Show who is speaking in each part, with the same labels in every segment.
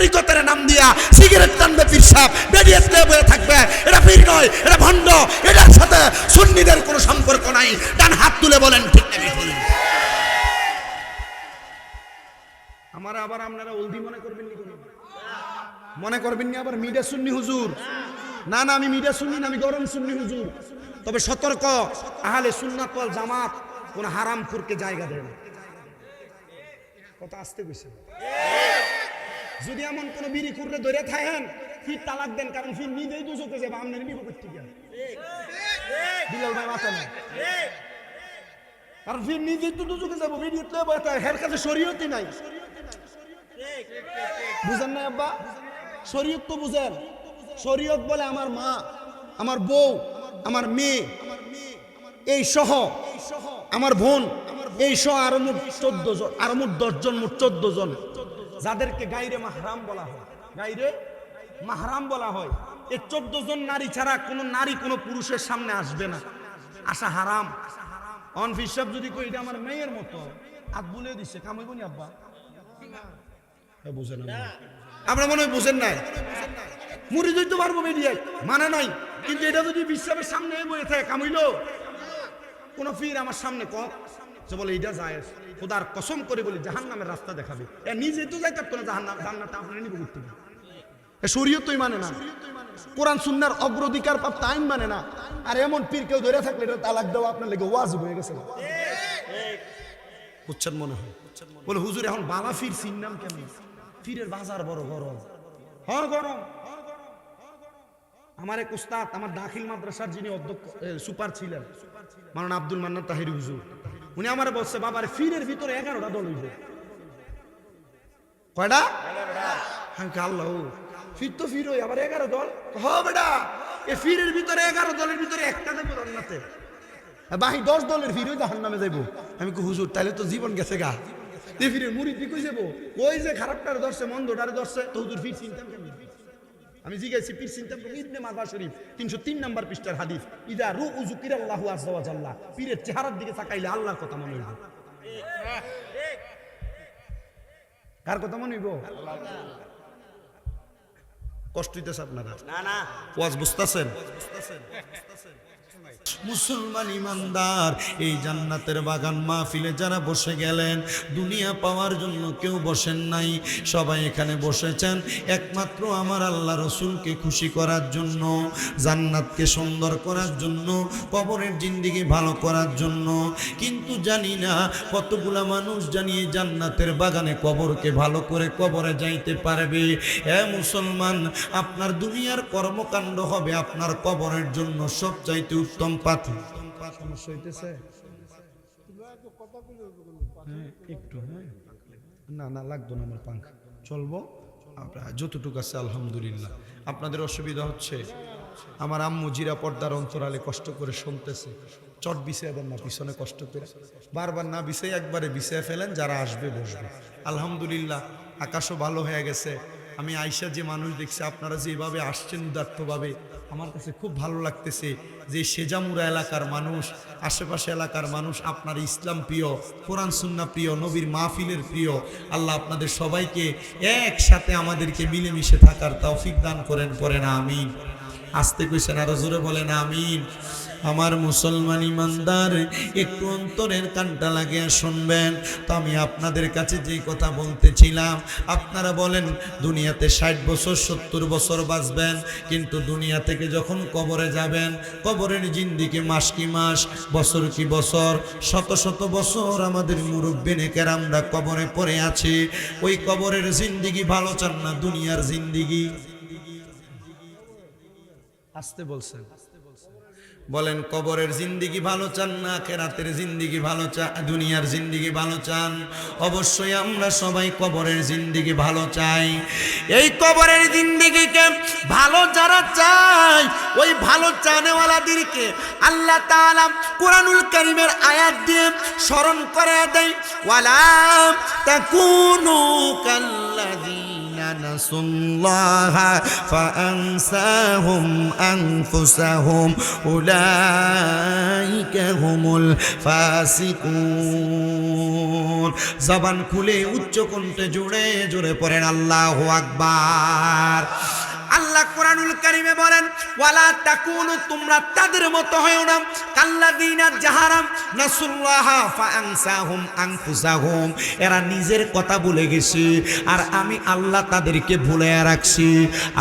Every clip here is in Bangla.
Speaker 1: তরিকতের নাম দিয়া সিগারেট টানবে পীর সাহেব, বেরিয়ে বয়ে থাকবে, এটা পীর নয়, এটা ভণ্ড, এটার সাথে সুন্নিদের কোনো সম্পর্ক নাই। ডান হাত তুলে বলেন ঠিক না ভুল? আমার আবার আপনারা ওলদি মনে করবেন নি? মনে করবেন নি আবার মিডিয়া সুন্নি হুজুর? না না, আমি মিডিয়া সুন্নি না, আমি গরম সুন্নি হুজুর। তবে সতর্ক, আহলে সুন্নাত ওয়াল জামাত কোন হারামখোরকে জায়গা দেয় না। কথা আসতে কইছে। যদি এমন কোন বিড়ি খুররে ধরে থাকেন, ফির তালাক দেন, কারণ ফির নিজেই দুজকে যাবে, আমনে নিব করতে গিয়া। বিলাল ভাই মাথা না, কারণ ফির নিজেই তো দুজকে যাবো, বিড়িতে বসে হের কাছে শরীয়তই নাই। বুঝেন না আব্বা? শরীয়ত তো বুঝেন। শরীয়ত বলে আমার মা, আমার বউ, আমার মেয়ে, এই সহ আমার বোন, এই সহ আরো মোট 14 জন, আরো মোট 10 জন, মোট 14 জন, যাদেরকে গায়রে মাহরাম বলা হয়। গায়রে মাহরাম বলা হয়। এই 14 জন নারী ছাড়া কোনো নারী কোনো পুরুষের সামনে আসবে না, আসা হারাম। অনফিস সাহেব যদি কই এটা আমার মেয়ের মতো, হাত বুলে দিচ্ছে, কামাইব নি আব্বা? বুঝেন না আপনারা, মনে হয় বুঝেন নাই। মুড়ি দিতে পারবো মিডিয়ায়, মানে নাই, কিন্তু এটা যদি বিশ্বের সামনে বয়ে থাকে, কামাইলো কোন ফির আমার সামনে কক যে বলে এটা যায়, খোদার কসম করে বলি জাহান্নামের রাস্তা দেখাবে, এ নিজে তো যাইতে পারতো না জান্নাতে, আপনারা নিব করতে হবে। শরীয়তই মানে না, কোরআন সুন্নাহর অগ্রাধিকার প্রাপ্ত আইন মানে না। আর এমন পীর কেউ ধরে থাকলে এটা তালাক দেওয়া আপনার লেগে ওয়াজিব হয়ে গেছে। বুঝছেন মনে হয়? বলে হুজুর এখন বালা ফির চিনলাম কেন? ফিরের বাজার বড় গরম, হ্যাঁ গরম। আমার এক উস্তাদ, আমার দাখিল মাদ্রাসার যিনি অধ্যক্ষ সুপার ছিলেন, মাওলানা আব্দুল মান্নান তাহিরি হুজুর, উনি আমার বলছে, বাবার ফিরের ভিতরে 11টা দল হইবে। কয়টা? হ্যাঁ আল্লাহ, ফির তো ফির হই, আবার 11 দল? হ বেটা, এই ফিরের ভিতরে 11 দলের ভিতরে একটা দেবো জান্নাতে, বাকি 10 দলের ফির হই জাহান্নামে যাইবো। আমি কই হুজুর তাহলে তো জীবন গেছে গা, এই ফিরের মুরিদ কই যাবো? ওই যে খারাপটারে ধরছে, মন্দটারে ধরছে, তো হুজুর ফির চিনতাম কেন? আমি জিজ্ঞাসি পীর চিন্তা ইবনে মাজাহ শরীফ 303 নম্বর পৃষ্ঠার হাদিস, ইদা রুউ যুকিরাল্লাহু আযজা ওয়া জাল্লা, পীরের চেহারার দিকে তাকাইলে আল্লাহর কথা মনে হইব। কার কথা মনে হইব? কষ্ট হইতেছে আপনারা? না না, ওয়াজ বুঝতাছেন? মুসলমান ইমানদার, এই জান্নাতের বাগান মাহফিলে যারা বসে গেলেন, দুনিয়া পাওয়ার জন্য কেউ বসেন নাই, সবাই এখানে বসেছেন একমাত্র আমার আল্লাহ রসুলকে খুশি করার জন্য, জান্নাতকে সুন্দর করার জন্য, কবরের জিন্দেগি ভালো করার জন্য। কিন্তু জানি না কতগুলা মানুষ জানিয়ে জান্নাতের বাগানে কবরকে ভালো করে কবরে যাইতে পারবে। এ মুসলমান, আপনার দুনিয়ার কর্মকাণ্ড হবে আপনার কবরের জন্য সবচাইতে উত্তম পাথর। সমস্যা হইতেছে? একটু না না লাগতো না, আমার পাঙ্খা চলবো, যতটুকু আছে আলহামদুলিল্লাহ। আপনাদের অসুবিধা হচ্ছে? আমার আম্মু জিরা পর্দার অন্তরালে কষ্ট করে শুনতেছে, চট বিছিয়ে দেন না পিছনে কষ্ট করে, বারবার না বিছিয়ে একবারে বিছিয়ে ফেলেন, যারা আসবে বসবে। আলহামদুলিল্লাহ আকাশও ভালো হয়ে গেছে। আমি আইসা যে মানুষ দেখছি, আপনারা যেভাবে আসছেন উদার্থভাবে, আমার কাছে খুব ভালো লাগতেছে যে সেজামুরা এলাকার মানুষ, আশেপাশে এলাকার মানুষ আপনার ইসলাম প্রিয়, কোরআন সুন্নাহ প্রিয়, নবীর মাহফিলের প্রিয়। আল্লাহ আপনাদের সবাইকে একসাথে আমাদেরকে মিলেমিশে থাকার তৌফিক দান করেন, পড়েন আমিন। আসতে কইছেন, আরো জোরে বলেন আমিন। আমার মুসলমান ইমানদার, একটু অন্তরের কানটা লাগিয়ে শুনবেন তো। আমি আপনাদের কাছে যে কথা বলতেছিলাম, আপনারা বলেন দুনিয়াতে 60 বছর 70 বছর বাঁচবেন, কিন্তু দুনিয়া থেকে যখন কবরে যাবেন, কবরের জিন্দেগি মাস কি মাস, বছর কি বছর, শত শত বছর আমাদের মুরব্বি নেকেরামরা কবরে পড়ে আছে। ওই কবরের জিন্দেগি ভালো চান না দুনিয়ার জিন্দেগি? আসতে বলছেন, বলেন কবরের জিন্দেগি ভালো চান না আখিরাতের জিন্দেগি ভালো চান, দুনিয়ার জিন্দেগি ভালো চান? অবশ্যই আমরা সবাই কবরের জিন্দেগি ভালো চাই। এই কবরের জিন্দেগিকে ভালো যারা চায়, ওই ভালো চানেওয়ালাদেরকে আল্লাহ তাআলা কুরআনুল কারীমের আয়াত দিয়ে স্মরণ করে দেয়, ওয়ালা তাকুনু কাল্লাযীনা নাসুল্লাহা ফাআনসাহুম আনফুসাহুম উলাইকা হুমুল ফাসিকুন। জবান খুলে উচ্চ কণ্ঠে জোরে জোরে পড়েন আল্লাহু আকবার। আল্লাহ কোরআনুল কারীমে বলেন, ওয়ালা তাকুনু, তোমরা তাদের মতো হয়ো না, কাল্লাযিনা জাহারাম নাসুল্লাহা ফাআনসাহুম আনফুসাহুম, এরা নিজের কথা ভুলে গেছে আর আমি আল্লাহ তাদেরকে ভুলে রাখছি।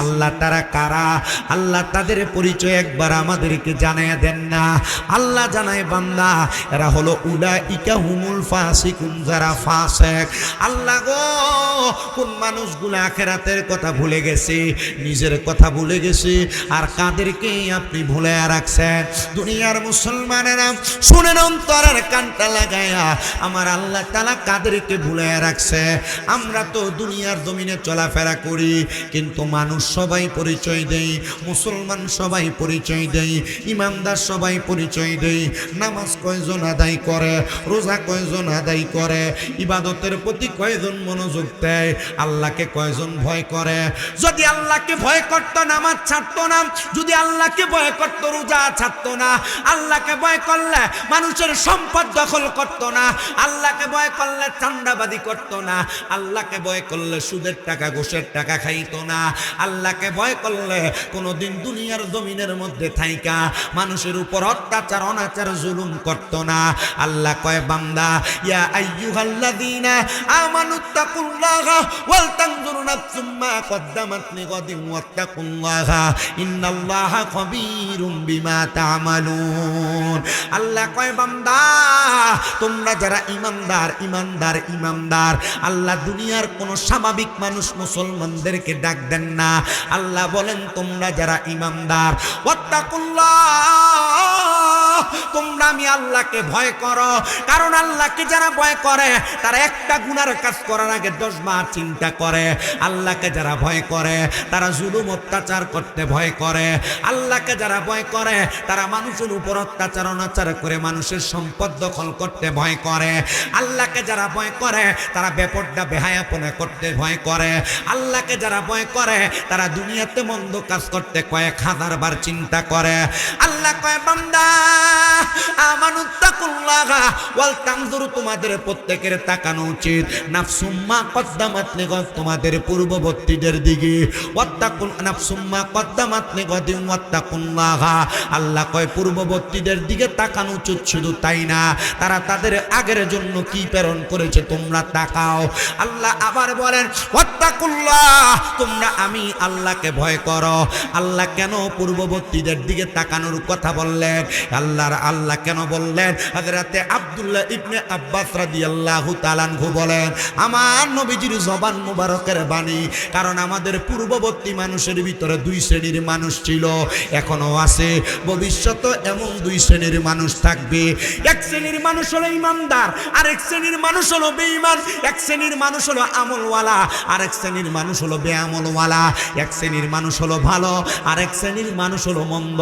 Speaker 1: আল্লাহ তারা কারা? আল্লাহ তাদের পরিচয় একবার আমাদেরকে জানায় দেন না। আল্লাহ জানায়, বান্দা এরা হলো উলাইকা হুমুল ফাসিকুন, যারা ফাসিক। আল্লাহ গো, কোন মানুষগুলো আখিরাতের কথা ভুলে গেছে, নিজের কথা ভুলে গেছে, আর কাদেরকে আপনি ভুলে রাখছেন? দুনিয়ার মুসলমানেরা শুনেন, অন্তরের কানটা লাগায়া, আমার আল্লাহ তাআলা কাদেরকে ভুলে রাখছে। আমরা তো দুনিয়ার জমিনে চলাফেরা করি, কিন্তু মানুষ সবাই পরিচয় দেই, মুসলমান সবাই পরিচয় দেই, ইমানদার সবাই পরিচয় দেই। নামাজ কয়জন আদায় করে, রোজা কয়জন আদায় করে, ইবাদতের প্রতি কয়জন মনোযোগ দেয়, আল্লাহকে কয়জন ভয় করে? যদি আল্লাহকে ভয় করতো নামাজ ছাড়তো না, যদি আল্লাহকে ভয় করতো রোজা ছাড়তো না, আল্লাহকে ভয় করলে মানুষের সম্পদ দখল করতো না, আল্লাহকে ভয় করলে চাঁদাবাজি করতো না, আল্লাহকে ভয় করলে সুদের টাকা ঘুষের টাকা খাইতো না, আল্লাহকে ভয় করলে কোনোদিন দুনিয়ার জমিনের মধ্যে থাইকা মানুষের উপর অত্যাচার অনাচার জুলুম করতো না। আল্লাহ কয়, বান্দা ইয়া আইয়ুহাল্লাযীনা আমানুত্তাকুল্লাহা ওয়াল তানজুর নাফসুম মা কদ্দামাত লিগাদিন ওয়াত্তাকুল্লাহা ইন্নাল্লাহা খাবীরুম বিমা তা'মালুন। আল্লাহ কয়, বান্দা তোমরা যারা ইমানদার, ইমানদার, ইমানদার, আল্লাহ দুনিয়ার কোন স্বাভাবিক মানুষ মুসলমানদেরকে ডাক দেন না। আল্লাহ বলেন, তোমরা যারা ইমানদার, ওয়াত্তাকুল্লাহ, তোমরা আমি আল্লাহকে ভয় করো। কারণ আল্লাহকে যারা ভয় করে তারা একটা গুনার কাজ করার আগে 10 বার চিন্তা করে। আল্লাহকে যারা ভয় করে তারা জুলুম অত্যাচার করতে ভয় করে। আল্লাহকে যারা ভয় করে তারা মানুষের উপর অত্যাচার অনাচার করে মানুষের সম্পদ দখল করতে ভয় করে। আল্লাহকে যারা ভয় করে তারা বেপরদা বেহায়াপনা করতে ভয় করে। আল্লাহকে যারা ভয় করে তারা দুনিয়াতে মন্দ কাজ করতে কয়েক হাজার বার চিন্তা করে। আল্লাহ কয়, বান্দা আমানুত্তাকুল্লাহা ওয়াল তানজুর, তোমাদের প্রত্যেকের তাকানো উচিত নাফসুম মা কদ্দামাত লিগাদ, তোমাদের পূর্ববর্তীদের দিকে। ওয়াত্তাকুন নাফসুম মা কদ্দামাত লিগাদিন ওয়াত্তাকুল্লাহা, আল্লাহ কয় পূর্ববর্তীদের দিকে তাকানো উচিত। শুধু তাই না, তারা তাদের আগের জন্য কি প্রেরণ করেছে তোমরা তাকাও। আল্লাহ আবার বলেন, ওয়াত্তাকুল্লাহ, তোমরা আমি আল্লাহকে ভয় করো। আল্লাহ কেন পূর্ববর্তীদের দিকে তাকানোর কথা বললেন? আল্লাহ কেন বললেন? হযরতে আব্দুল্লাহ ইবনে আব্বাস রাদিয়াল্লাহু তাআলা আনহু বলেন, আমার নবীজির জবান মুবারকের বাণী। কারণ আমাদের পূর্ববর্তী মানুষের ভিতরে 2 শ্রেণীর মানুষ ছিল, এখনো আছে, ভবিষ্যতে এমন 2 শ্রেণীর মানুষ থাকবে। এক শ্রেণীর মানুষ হলো ইমানদার, আরেক শ্রেণীর মানুষ হলো বেঈমান। এক শ্রেণীর মানুষ হলো আমলওয়ালা, আরেক শ্রেণীর মানুষ হলো বেআমলওয়ালা। এক শ্রেণীর মানুষ হলো ভালো, আরেক শ্রেণীর মানুষ হলো মন্দ।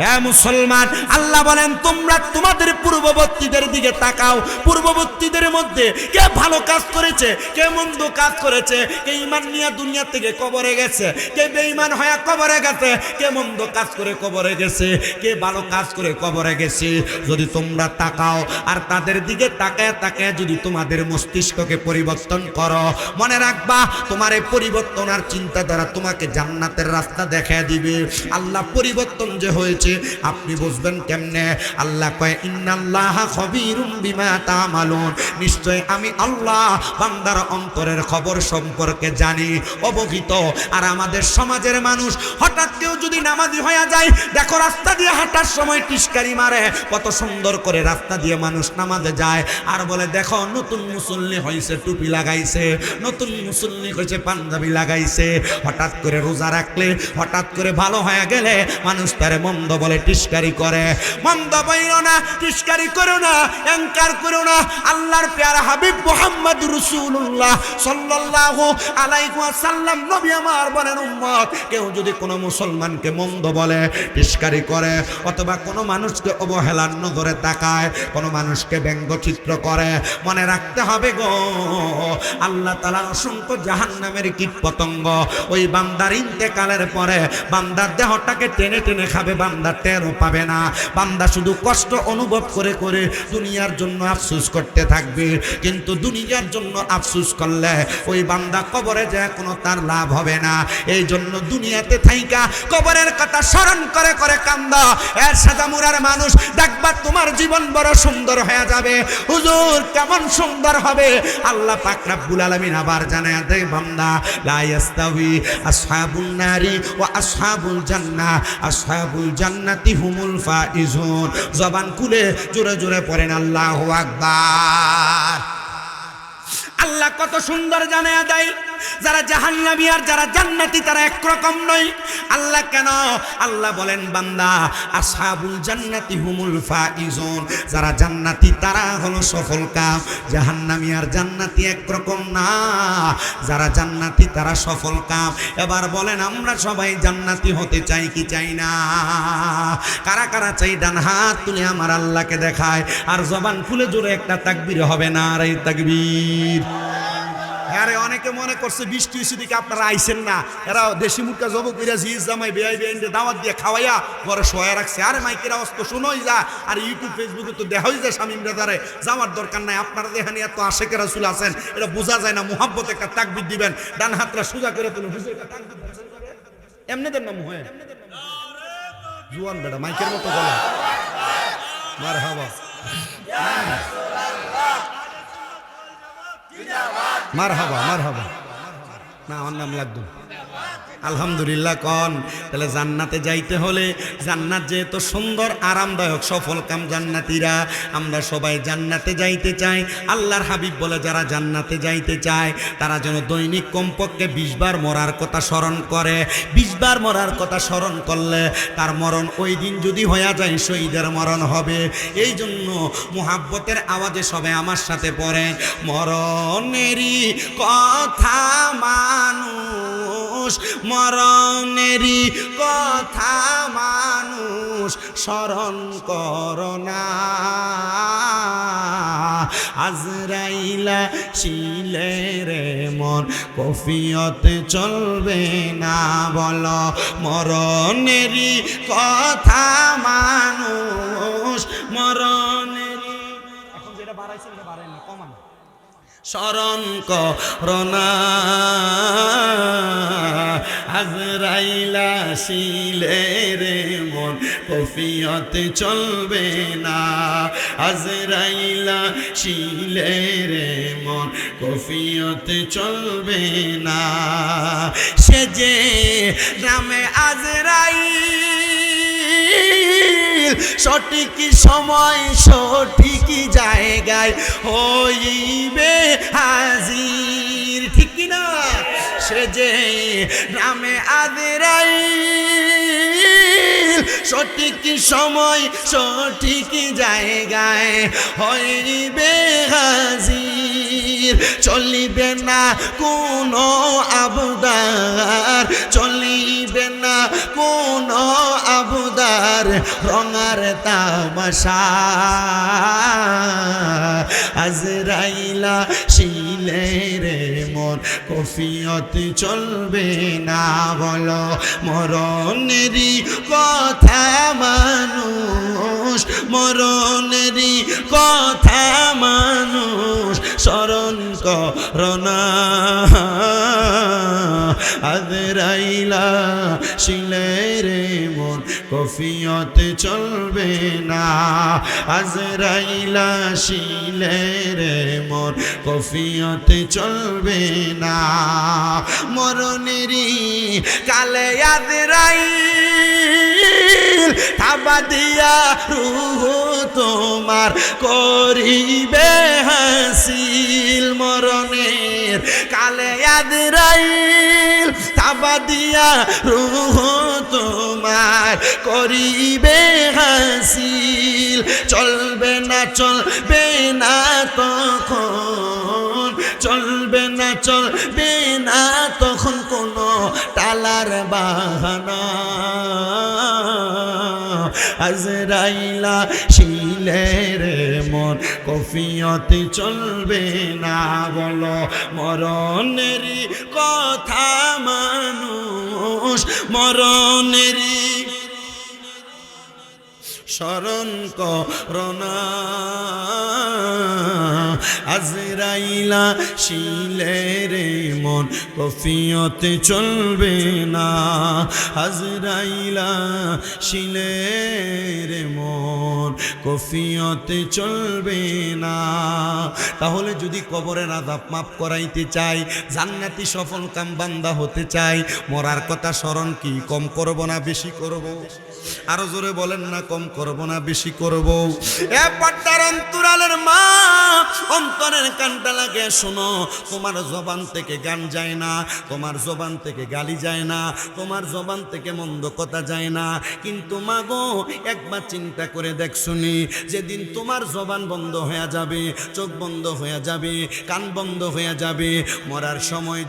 Speaker 1: এ মুসলমান, আল্লাহ বলেন, তোমরা তোমাদের পূর্ববর্তীদের দিকে তাকাও। পূর্ববর্তীদের মধ্যে কে ভালো কাজ করেছে, কে মন্দ কাজ করেছে, কে ঈমান নিয়ে দুনিয়া থেকে কবরে গেছে, কে বেঈমান হয়ে কবরে গেছে, কে মন্দ কাজ করে কবরে গেছে, কে ভালো কাজ করে কবরে গেছে। যদি তোমরা তাকাও আর তাদের দিকে তাকায় তাকায় যদি তোমাদের মস্তিষ্ককে পরিবর্তন করো, মনে রাখবা তোমার এই পরিবর্তন আর চিন্তাধারা তোমাকে জান্নাতের রাস্তা দেখায় দিবে। আল্লাহ পরিবর্তন যে হয়েছে আপনি বুঝবেন কেমনে? আল্লাহ কয়, ইন্নাল্লাহা খাবীরুম বিমা তা'মালুন, নিশ্চয় আমি আল্লাহ বান্দার অন্তরের খবর সম্পর্কে জানি, অবহিত। আর আমাদের সমাজের মানুষ হঠাৎ কেউ যদি নামাজি হয়ে যায়, দেখো রাস্তা দিয়ে হাঁটার সময় টিস্কারি মারে, কত সুন্দর করে রাস্তা দিয়ে মানুষ নামাজে যায়, আর বলে দেখো নতুন মুসল্লি হয়েছে, টুপি লাগাইছে, নতুন মুসল্লি হয়েছে, পাঞ্জাবি লাগাইছে। হঠাৎ করে রোজা রাখলে, হঠাৎ করে ভালো হয়ে গেলে মানুষ তারে মন্দ বলে টিস্কারি করে। মন্দ বাইরো না, তিরস্কারি করো না, অহংকার করো না। আল্লাহর প্যারা হাবিব মুহাম্মদ রাসূলুল্লাহ সাল্লাল্লাহু আলাইহি ওয়াসাল্লাম নবী আমার বলেন, উম্মত কেউ যদি কোনো মুসলমানকে মন্দ বলে, তিরস্কারি করে, অথবা কোনো মানুষকে অবহেলার নজরে তাকায়, কোনো মানুষকে ব্যঙ্গচিত্র করে, মনে রাখতে হবে গো, আল্লাহ তাআলার অসংখ্য জাহান্নামের কীটপতঙ্গ ওই বান্দার ইন্তেকালের পরে বান্দার দেহটাকে টেনে টেনে খাবে, বান্দা টেরও পাবে না। বান্দা শুধু কষ্ট অনুভব করে করে দুনিয়ার জন্য আফসোস করতে থাকবে, কিন্তু দুনিয়ার জন্য আফসোস করলে ওই বান্দা কবরে যায় কোনো তার লাভ হবে না। এই জন্য দুনিয়াতে থাইকা কবরের কথা স্মরণ করে করে কান্দা। এর সাজামুরার মানুষ দেখবা তোমার জীবন বড় সুন্দর হয়ে যাবে। হুজুর কেমন সুন্দর হবে? আল্লাহ পাক রব্বুল আলামিন আবার জানায় দেয়, বান্দা লা ইয়াস্তাউই আসহাবুন নারি ওয়া আসহাবুল জান্নাহ, আসহাবুল জান্নাতি হুমুল ফাইজুন। জবান খুলে জোরে জোরে পড়েন আল্লাহু আকবার। আল্লাহ কত সুন্দর জানায়া দেয়, যারা জাহান্নামী আর যারা জান্নাতি তারা একরকম নয়। আল্লাহ কেন? আল্লাহ বলেন, বান্দা আসহাবুল জান্নাতি হুমুল ফাইজুন, যারা জান্নাতি তারা হলো সফলকাম। জাহান্নামী আর জান্নাতি একরকম না, যারা জান্নাতি তারা সফলকাম। এবার বলেন, আমরা সবাই জান্নাতি হতে চাই কি চাই না? কারা কারা চাই ডান হাত তুলে আমার আল্লাহকে দেখায়, আর জবান খুলে জোরে একটা তাকবীর হবে না? আর এই তাকবীর। আরে অনেকে মনে করছে বৃষ্টি হয়েছে দিকে আপনারা আইসেন না, এরা দেশি মুরগা জব কইরা জিজ জামাই বেআই বেআইনদের দাওয়াত দিয়ে খাওয়াইয়া ঘরে শোয়া রাখছে। আরে মাইকের আওয়াজ তো শোনোই যা, আর ইউটিউব ফেসবুকে তো দেখাই যায় শামীম রাজারে, যাওয়ার দরকার নাই। আপনারা দেখেন এত আশেকের রাসূল আছেন, এটা বোঝা যায় না। মুহাব্বত একটা তাকবীর দিবেন, ডান হাতটা সোজা করে তুলুন, হুজুর একটা তাকবীর দিবেন, এমনি দেন না মুহে জুয়ান বেটা মাইকের মতো গলা। মারহাবা মারহাবা মারহাবা। না আমার নাম লাগতো আলহামদুলিল্লাহ। কন তাহলে জান্নাতে যাইতে হলে, জান্নাত যেহেতু সুন্দর আরামদায়ক, সফল কাম জান্নাতীরা, আমরা সবাই জান্নাতে যাইতে চাই। আল্লাহর হাবিব বলে, যারা জান্নাতে যাইতে চায় তারা যেন দৈনিক কমপক্ষে 20 বার মরার কথা স্মরণ করে। 20 বার মরার কথা স্মরণ করলে তার মরণ ওই দিন যদি হয়ে যায় শহীদের মরণ হবে। এই জন্য মুহাব্বতের আওয়াজে সবাই আমার সাথে পড়েন, মরণেরই কথা মানুষ, মরণেরই কথা মানুষ স্মরণ করোনা। আজরাইলা শিলে রে মন কফিয়তে চলবে না, বলো মরণেরই কথা মানুষ, মরণেরই। এখন যেটা বাড়াইছে এটা বাড়াই না, কমান। স্মরণ করোনা আজরাইলা শিলে রে মন কফিয়তে চলবে না, আজরাইলা শিলে রে মন কফিয়তে চলবে না। সে যে নামে আজরাইল সঠিক সময় সঠিক জায়গায় হইবে হাজির, ঠিক কিনা? সে যে নামে আজরাইল সঠিক সময় সঠিক জায়গায় হইবে হাজির। চলিবে না কোনো আবদার, চলিবে না কোনো আবদার, রঙার তামাশা। আজরাইলা শিলে রে মন কফিয়তে চলবে না, বলো মরণেরই কথা মানুষ, মরণেরই কথা মানুষ স্মরণ করোনা। আজরাইলা শিলে রে মন কফিয়তে চলবে না, আজরাইলা শিলে রে মন কফিয়তে চলবে না। মরণেরই কালে আজরাইল থাবা দিয়া রূহ তোমার করিবে হাসিল। মরণের কালে আজরাইল থাবা দিয়া রূহ তোমার করিবে হাসিল। চলবে না তখন, চলবে না তখন কোনো টালার বাহানা। আজরাইলা শিলের মন কফিয়তে চলবে না। বলো মরণেরই কথা মানুষ মরণেরই স্মরণ করোনা। আজরাইলা শিলের মন কফিয়তে চলবে না। আজরাইলা শিলের মন কফিয়তে চলবে না। তাহলে যদি কবরের আযাব মাফ করাইতে চাই, জান্নাতি সফল কাম বান্দা হতে চাই, মরার কথা স্মরণ কি কম করব না বেশি করব? আরো জোরে বলেন না, কম করব না বেশি করব? এ পর্দার অন্তরালের মা, অন্তরের কানটা লাগে শোনো। তোমার জবান থেকে গান যায় না, তোমার জবান থেকে গালি যায় না, তোমার জবান থেকে মন্দ কথা যায় না, কিন্তু মা গো একবার চিন্তা করে দেখ শুনি, যেদিন তোমার জবান বন্ধ হয়ে যাবে, চোখ বন্ধ হয়ে যাবে, কান বন্ধ হয়ে যাবে, মরার সময়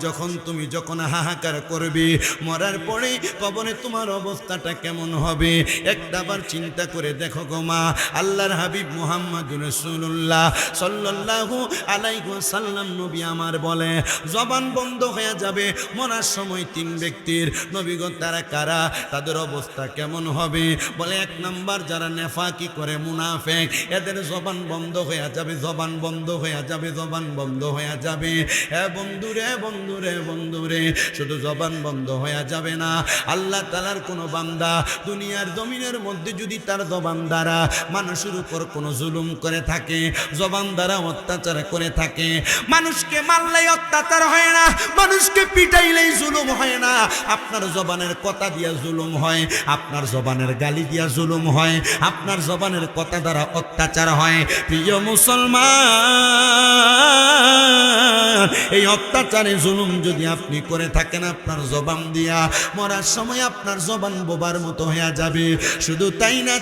Speaker 1: যখন হাহাকার করবে, মরার পরে কবরে তোমার অবস্থাটা কেমন হবে একটাবার চিন্তা করে দেখো গো মা। আল্লাহর হাবিব মুহাম্মদুর রাসূলুল্লাহ সাল্লাল্লাহু আলাইহি ওয়াসাল্লাম নবী আমার বলে, জবান বন্ধ হয়ে যাবে মরার সময় তিন ব্যক্তির। নবী গো তারা কারা, তাদের অবস্থা কেমন হবে? বলে এক নাম্বার যারা নেফাকি করে, মুনাফিক, এদের জবান বন্ধ হয়ে যাবে, জবান বন্ধ হয়ে যাবে, জবান বন্ধ হয়ে যাবে। হে বন্ধুরে বন্ধুরে বন্ধুরে, শুধু জবান বন্ধ হয়ে যাবে না, আল্লাহ তাআলার কোন বান্দা দুনিয়ার জমিনের মধ্যে যদি তার জবান দ্বারা মানুষের উপর কোনো জুলুম করে থাকে, জবান দ্বারা অত্যাচার করে থাকে, মানুষকে মারলেই অত্যাচার হয় না, মানুষকে পিটাইলেই জুলুম হয় না, আপনার জবানের কথা দিয়া জুলুম হয়, আপনার জবানের গালি দিয়া জুলুম হয়, আপনার জবানের কথা দ্বারা অত্যাচার হয়। প্রিয় মুসলমান, এই অত্যাচারে জুলুম যদি আপনি করে থাকেন আপনার জবান দিয়া, মরার সময় আপনার জবান বোবার মতো হয়ে যাবে। শুধু তাই না,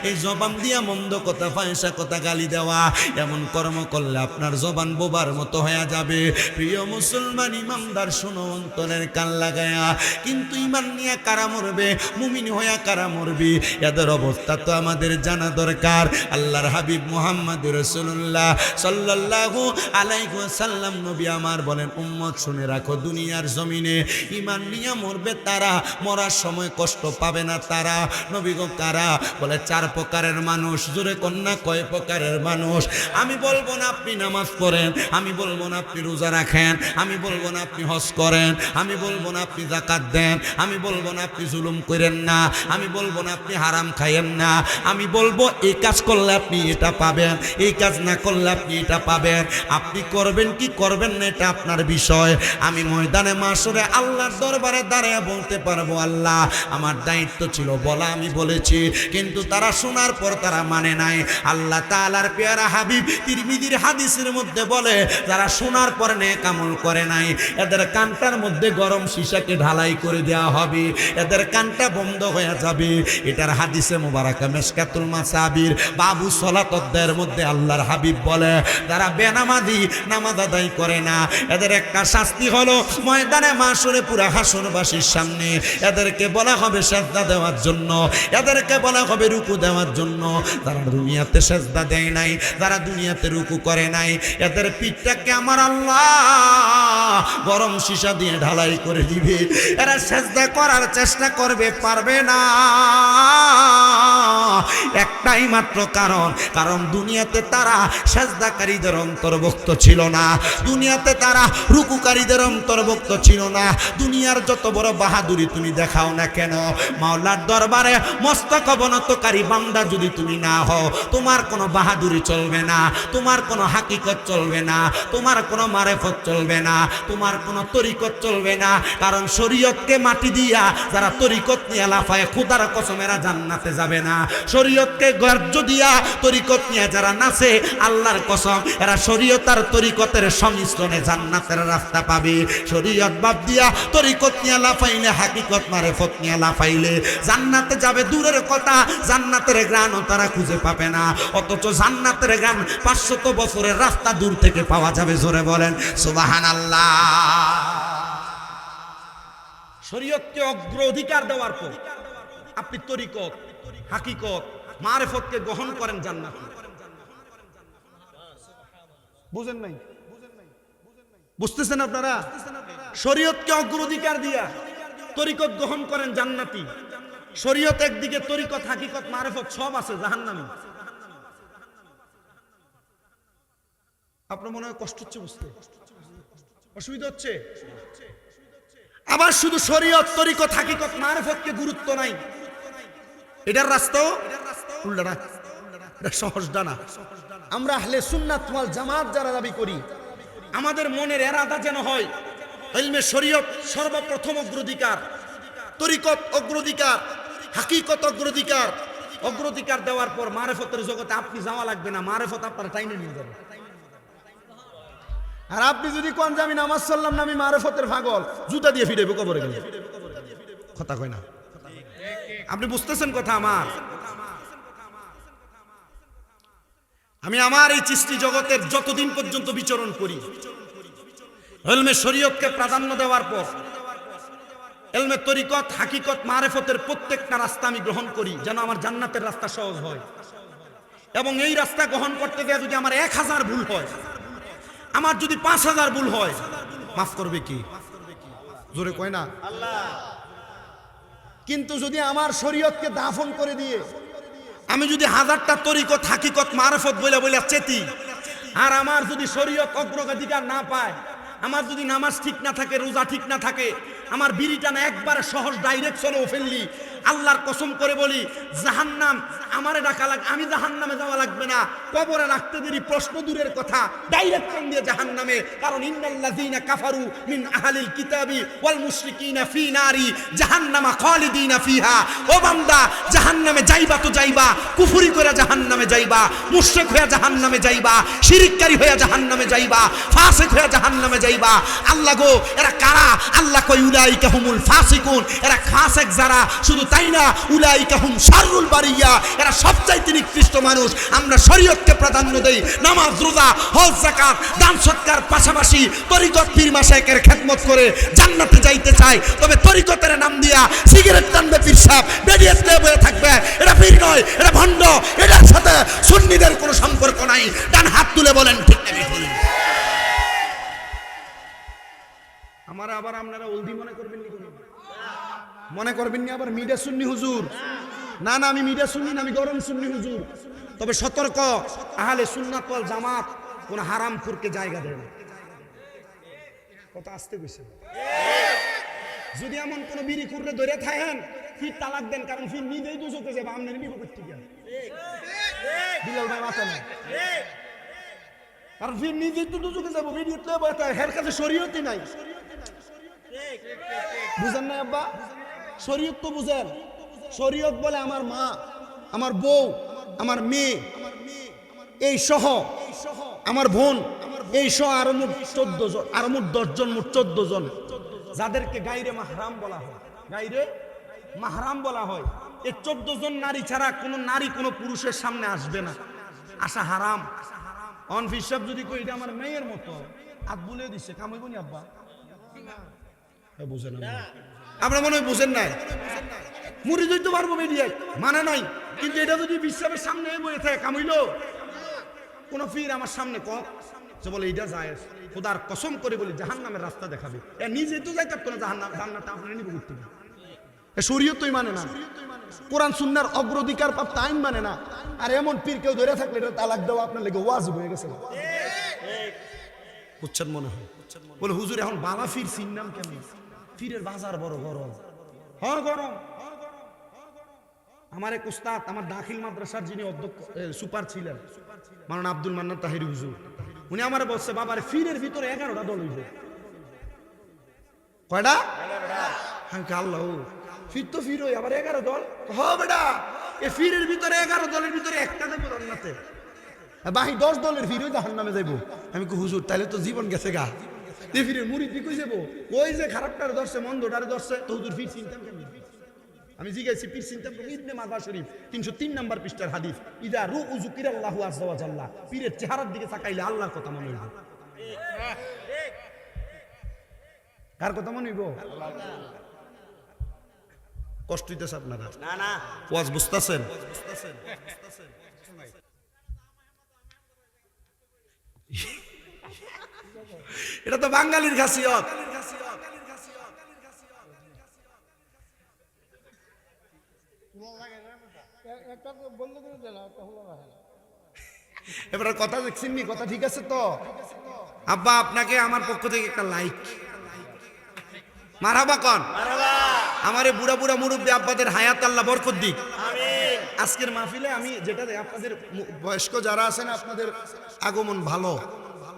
Speaker 1: এই জবান দিয়া মন্দ কথা, ফাহিশা কথা, গালি দেওয়া, এমন কর্ম করলে আপনার জবান বোবার মতো হয়ে যাবে। প্রিয় মুসলমান ইমানদার শোনো অন্তরের কান লাগায়া, কিন্তু ইমান নিয়ে কারা মরবে, মুমিন হইয়া কারা মরবে, এদের অবস্থা তো আমাদের জানা দরকার। আল্লাহর হাবিব মুহাম্মদুর রাসূলুল্লাহ সাল্লাল্লাহু আলাইহি ওয়াসাল্লাম নবী আমার বলেন, উম্মত শুনে রাখো, দুনিয়ার জমিনে ইমান নিয়ে মরবে তারা, মরার সময় কষ্ট পাবে না তারা। নবী গো কারা? বলে চার প্রকারের মানুষ। জোরে কন্যা কয় প্রকারের মানুষ? আমি বলবো না আপনি নামাজ পড়েন, আমি বলবো না আপনি রোজা রাখেন, আমি বলবো না আপনি হজ করেন, আমি বলবো না আপনি যাকাত দেন, আমি বলবো না আপনি জুলুম করেন না, আমি বলবো না আপনি হারাম খাইয়েন না, আমি বলবো এই কাজ করলে আপনি এটা পাবেন, এই কাজ না করলে আপনি এটা পাবেন। আপনি করবেন কি করবেন না এটা আপনার বিষয়। আমি ময়দানে মাশরে আল্লাহর দরবারে দাঁড়িয়ে বলতে পারবো, আল্লাহ আমার দায়িত্ব ছিল বলা, আমি বলেছি, কিন্তু তারা শোনার পর তারা মানে নাই। আল্লাহ তাআলার পেয়ারা হাবিব তিরমিজির হাদিসের মধ্যে বলে, যারা শোনার পর নেক আমল করে নাই, এদের কানটার মধ্যে গরম সীসাকে ঢালাই করে দেওয়া হবে, এদের কানটা বন্ধ হয়ে যাবে। এটার হাদিসে মুবারাকা মিশকাতুল মাসাবির বাবু সালাত অধ্যায়ের মধ্যে আল্লাহর হাবিব বলে, যারা বেনামাজি, নামাজ আদায় করে না, এদের একটা শাস্তি হলো ময়দানে মাশরে পুরা হাসরবাসীর সামনে এদেরকে বলা হবে সেজদা দেওয়ার জন্য, এদেরকে বলা হবে রুকু দেওয়ার জন্য। যারা দুনিয়াতে সেজদা দেয় নাই, যারা দুনিয়াতে রুকু করে নাই, এদের পিঠটাকে আমার আল্লাহ গরম সীসা দিয়ে ঢালাই করে দিবে। এরা সেজদা করার চেষ্টা করবে, পারবে না। একটাই মাত্র কারণ দুনিয়াতে তারা সেজদাকারীদের অন্তর্ভুক্ত ছিল না, দুনিয়াতে তারা রুকুকারীদের অন্তর্ভুক্ত ছিল না। দুনিয়ার যত বড় বাহাদুরি তুমি দেখাও না কেন, মাওলার দরবারে মস্তক অবনতকারী বান্দা যদি তুমি না হও,
Speaker 2: তোমার কোনো বাহাদুরি চলবে না, তোমার কোনো হাকিকত চলবে না, তোমার কোনো মারেফত চলবে না, তোমার কোনো তরিকত চলবে না। কারণ শরীয়তকে মাটি দিয়া যারা তরিকত নিয়ে লাফায়, খোদার কসম এরা জান্নাতে যাবে না। শরীয়তকে গ্রাহ্য দিয়া তরিকত নিয়ে যারা নাচে, আল্লাহর কসম এরা শরীয়ত আর তরিকতের সংমিশ্রণে জান্নাতের রাস্তা পাবে। শরীয়ত বাদ দিয়া তরিকত নিয়ে লাফাইলে, হাকিকত মারেফত নিয়ে লাফাইলে জান্নাতে যাবে দূরের কথা, জান্নাতের গ্রাণও তারা খুঁজে পাবে না। অথচ জান্নাতের গ্রাণ 500 বছরের রাস্তা দূর থেকে পাওয়া যাবে। জোরে বলেন সুবহানাল্লাহ। শরীয়তকে অগ্রাধিকার দেওয়ার পর আপনি তরিকত, হাকিকত, মারেফতকে গ্রহণ করেন জান্নাতে। বুঝেন নাই? বুঝতেছেন আপনারা? শরীয়তকে অগ্রাধিকার দিয়া তরিকত গ্রহণ করেন জান্নাতি। শরীয়ত একদিকে, তরিকত, হাকিকত, মারেফত সব আছে জাহান্নামী। আপনার মনে হয় কষ্ট হচ্ছে বুঝতে, অসুবিধা হচ্ছে? আবার শুধু শরীয়ত, তরিকত, হাকিকত, মারেফতকে গুরুত্ব নাই, এটার রাস্তাও উল্টা, এটা সহজ ডানা। আমরা আহলে সুন্নাত ওয়াল জামাত যারা দাবি করি, আমাদের মনের এরাদা যেন হয় ইলমে শরীয়ত সর্বপ্রথম অগ্রাধিকার, তরিকত অগ্রাধিকার, হাকিকত অগ্রাধিকার। অগ্রাধিকার দেওয়ার পর মারেফতের জগতে আপনি যাওয়া লাগবে না, মারেফত আপনার টাইনে নিয়ে যাবে। আর আপনি যদি কোন যে আমি নামাজ সাল্লাম না, আমি মারেফতের পাগল, জুতা দিয়ে ফিরে কবরে গেলে কথা কয় না। আপনি বুঝতেছেন কথা আমার? আমি আমার এই চিস্তি জগতের যতদিন পর্যন্ত বিচরণ করি, ইলমে শরীয়তকে প্রাধান্য দেওয়ার পর ইলমে তরিকত, হাকিকত, মারেফতের প্রত্যেকটা রাস্তা আমি গ্রহণ করি, যেন আমার জান্নাতের রাস্তা সহজ হয়। এবং এই রাস্তা গ্রহণ করতে গিয়ে যদি আমার 1000 ভুল হয়, আমার যদি 5000 ভুল হয়, মাফ করবে কি? জোরে কয় না আল্লাহ। কিন্তু যদি আমার শরীয়তকে দাফন করে দিয়ে আমি যদি 1000টা তরিকত, হাকিকত, মারেফত বলে চেতি, আর আমার যদি শরীয়ত অগ্রাধিকার না পায়, আমার যদি নামাজ ঠিক না থাকে, রোজা ঠিক না থাকে, আমার বিড়িটা না একবারে সহজ ডাইরেকশনেও ফেললি, আল্লাহর কসম করে বলি জাহান্নাম আমারে ডাকা লাগ, আমি জাহান্নামে যাওয়া লাগবে না, কবরে রাখতে দেরি প্রশ্ন দূরের কথা, ডাইরেকশন দিয়ে জাহান্নামে। কারণ ইন্নাল্লাযীনা কাফারু মিন আহলিল কিতাবি ওয়াল মুশরিকিনা ফি নারি জাহান্নামা খালিদিনা ফিহা। ও বান্দা, জাহান্নামে যাইবা তো যাইবা, কুফরি করে জাহান্নামে যাইবা, মুশরিক হয়ে জাহান্নামে যাইবা, শিরককারী হয়ে জাহান্নামে যাইবা, ফাসিক হয়ে জাহান্নামে যাইবা। আল্লাহ গো, এরা কারা? আল্লাহ কয় উলাইকা হুমুল ফাসিকুন, এরা ফাসিক যারা, শুধু তাই না, উলাইকা হুম শাররুল বারিয়া, এরা সবচাইতে নিকৃষ্ট মানুষ। আমরা শরীয়তকে প্রাধান্য দেই, নামাজ, রোজা, হজ, যাকাত, দান সৎকার পাশাপাশি তরিকত, পীর মাশায়েখের খেদমত করে জান্নাতে যাইতে চাই। তবে তরিকতের নাম দিয়া সিগারেট টানবে পীর সাহেব, বেরিয়ে বয়ে থাকবে, এটা পীর নয়, এটা ভণ্ড, এটার সাথে সুন্নিদের কোনো সম্পর্ক নাই। ডান হাত তুলে বলেন ঠিক না ভুল? আমার আবার আপনারা ওলদি মনে করবেন নি? মনে করবেন নি আবার মিডিয়া সুন্নি হুজুর? না না, আমি মিডিয়া সুন্নি না, আমি গরম সুন্নি হুজুর। তবে সতর্ক, আহলে সুন্নাত ওয়াল জামাত কোন হারামখোরকে জায়গা দেয় না। কথা আসতে কইছে। যদি এমন কোন বিড়ি খুররে ধরে থাকেন, ফির তালাক দেন, কারণ ফির নিজেই দুজকে যাবে, আমনে নিব করতে গিয়া। বিলাল ভাই মাথা না, কারণ ফির নিজেই তো দুজকে যাবো, বিড়িতে বসে হের কাছে শরীয়তই নাই। বুঝেন না আব্বা? শরীয়ত তো বুঝেন। শরীয়ত বলে আমার মা, আমার বউ, আমার মেয়ে, এই সহ আমার বোন, এই সহ আরো মোট 14 জন, আরো মোট 10 জন, মোট 14 জন, যাদেরকে গায়রে মাহরাম বলা হয়। গায়রে মাহরাম বলা হয়। এই 14 জন নারী ছাড়া কোনো নারী কোনো পুরুষের সামনে আসবে না, আসা হারাম। অনফিস সাহেব যদি কই এটা আমার মেয়ের মতো, হাত বুলে দিচ্ছে, কামাইব নি আব্বা? বুঝেন না আপনারা, মনে হয় বুঝেন নাই। মুড়ি দিতে পারবো মিডিয়ায়, মানে নাই। কিন্তু এটা যদি বিশ্বের সামনে বয়ে থাকে, কামাইলো কোন ফির আমার সামনে কক যে বলে এটা যায়, খোদার কসম করে বলি জাহান্নামের রাস্তা দেখাবে। এ নিজে তো যাইতে পারতো না, জান্নাতে আপনারা নিব করতে। শরীয়তই মানে না, কোরআন সুন্নাহর অগ্রাধিকার প্রাপ্ত আইন মানে না। আর এমন পীর কেউ ধরে থাকলে এটা তালাক দেওয়া আপনার লেগে ওয়াজিব হয়ে গেছে। বুঝছেন মনে হয়? বলে হুজুর এখন বালা ফির চিনলাম কেন? ফিরের বাজার বড় গরম। হ্যাঁ গরম। আমার এক উস্তাদ, আমার দাখিল মাদ্রাসার যিনি অধ্যক্ষ সুপার ছিলেন, মাওলানা আব্দুল মান্নান তাহিরি হুজুর, উনি আমার বলছে বাবার ফিরের ভিতরে 11টা দল হইব। কয়টা? হ্যাঁ আল্লাহ, ফির তো ফির হই আবার 11 দল। হ বেটা, এই ফিরের ভিতরে 11 দলের ভিতরে একটা দেবো জান্নাতে, বাকি 10 দলের ফির হই জাহান্নামে যাইবো। আমি কই হুজুর তাইলে তো জীবন গেছে গা, এই ফিরের মুরিদ কই যাবো? ওই যে খারাপটারে ধরছে, মন্দটারে ধরছে, তো হুজুর ফির চিন্তাম কেন? আমি জিজ্ঞাসি পীর চিন্তা ইবনে মাজাহ শরীফ 303 নম্বর পৃষ্ঠার হাদিস, ইদা রুউ যুকিরাল্লাহু আযজা ওয়া জাল্লা, পীরের চেহারার দিকে তাকাইলে আল্লাহর কথা মনে হইব। কার কথা মনে হইব? কষ্ট হইতেছে আপনারা? না না, ওয়াজ বুঝতাছেন? এটা তো বাঙালির খাসিয়ত। এবার কথা দেখছেন নি? কথা ঠিক আছে তো? আব্বা আপনাকে আমার পক্ষ থেকে একটা লাইক, মারহাবা কন। আমার এই বুড়া বুড়া মুরব্বী আব্বাদের হায়াত আল্লাহ বরকত দিক। আজকের মাহফিলে আমি যেটা আপনাদের বয়স্ক যারা আছেন, আপনাদের আগমন ভালো।